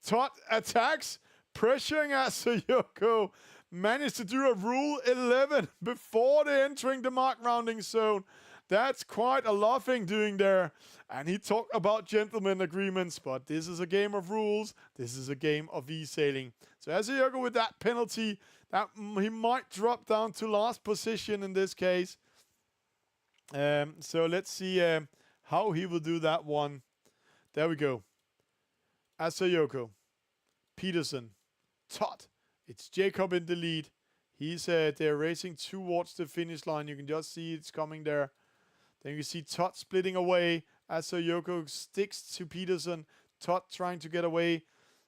Todd attacks, pressuring Asayoko. Managed to do a Rule 11 before they entering the mark rounding zone. That's quite a laughing doing there. And he talked about gentleman agreements, but this is a game of rules. This is a game of eSailing. So Asayoko with that penalty, that he might drop down to last position in this case. So let's see how he will do that one. There we go. Asayoko, Peterson, Todd. It's Jacob in the lead. He's they're racing towards the finish line. You can just see it's coming there. Then you see Todd splitting away. Asayoko sticks to Peterson. Todd trying to get away.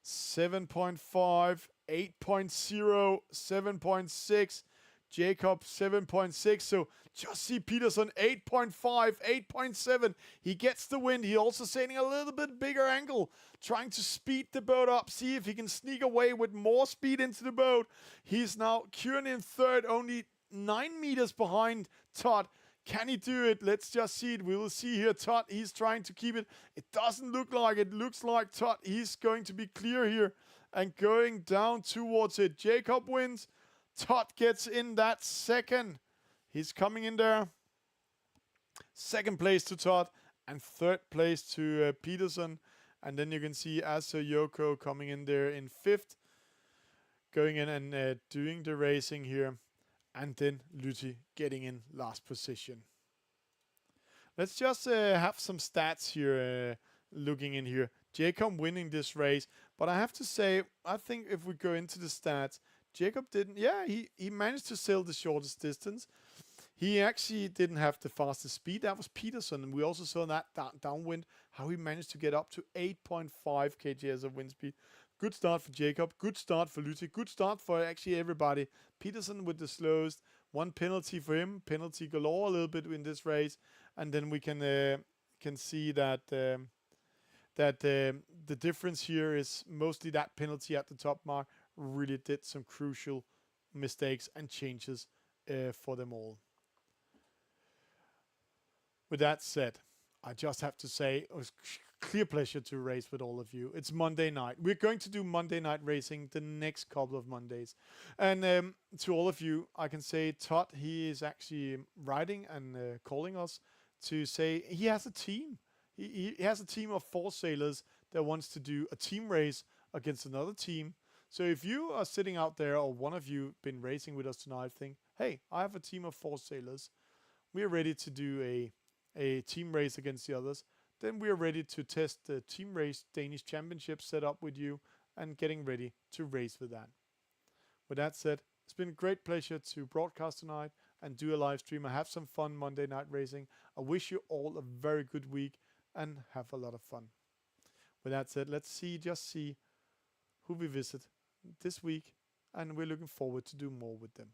7.5, 8.0, 7.6. Jacob 7.6. So just see Peterson 8.5, 8.7. He gets the win. He also sailing a little bit bigger angle, trying to speed the boat up, see if he can sneak away with more speed into the boat. He's now currently in third, only 9 meters behind Todd. Can he do it? Let's just see it. We will see here. Todd, he's trying to keep it. It doesn't look like it. Looks like Todd, he's going to be clear here and going down towards it. Jacob wins. Todd gets in that second. He's coming in there. Second place to Todd and third place to Peterson. And then you can see Asayoko coming in there in fifth. Going in and doing the racing here. And then Luthi getting in last position. Let's just have some stats here looking in here. Jacob winning this race. But I have to say, I think if we go into the stats, Jacob didn't, he managed to sail the shortest distance. He actually didn't have the fastest speed. That was Peterson. And we also saw that downwind, how he managed to get up to 8.5 kgs of wind speed. Good start for Jacob. Good start for Luthi. Good start for actually everybody. Peterson with the slowest. One penalty for him. Penalty galore a little bit in this race. And then we can see that the difference here is mostly that penalty at the top mark really did some crucial mistakes and changes for them all. With that said, I just have to say it was clear pleasure to race with all of you. It's Monday night. We're going to do Monday night racing the next couple of Mondays. And to all of you, I can say Todd, he is actually writing and calling us to say he has a team. He has a team of 4 sailors that wants to do a team race against another team. So if you are sitting out there or one of you been racing with us tonight, think, hey, I have a team of 4 sailors. We're ready to do a team race against the others. Then we are ready to test the team race Danish Championship set up with you and getting ready to race with that. With that said, it's been a great pleasure to broadcast tonight and do a live stream. I have some fun Monday night racing. I wish you all a very good week and have a lot of fun. With that said, let's just see who we visit this week, and we're looking forward to do more with them.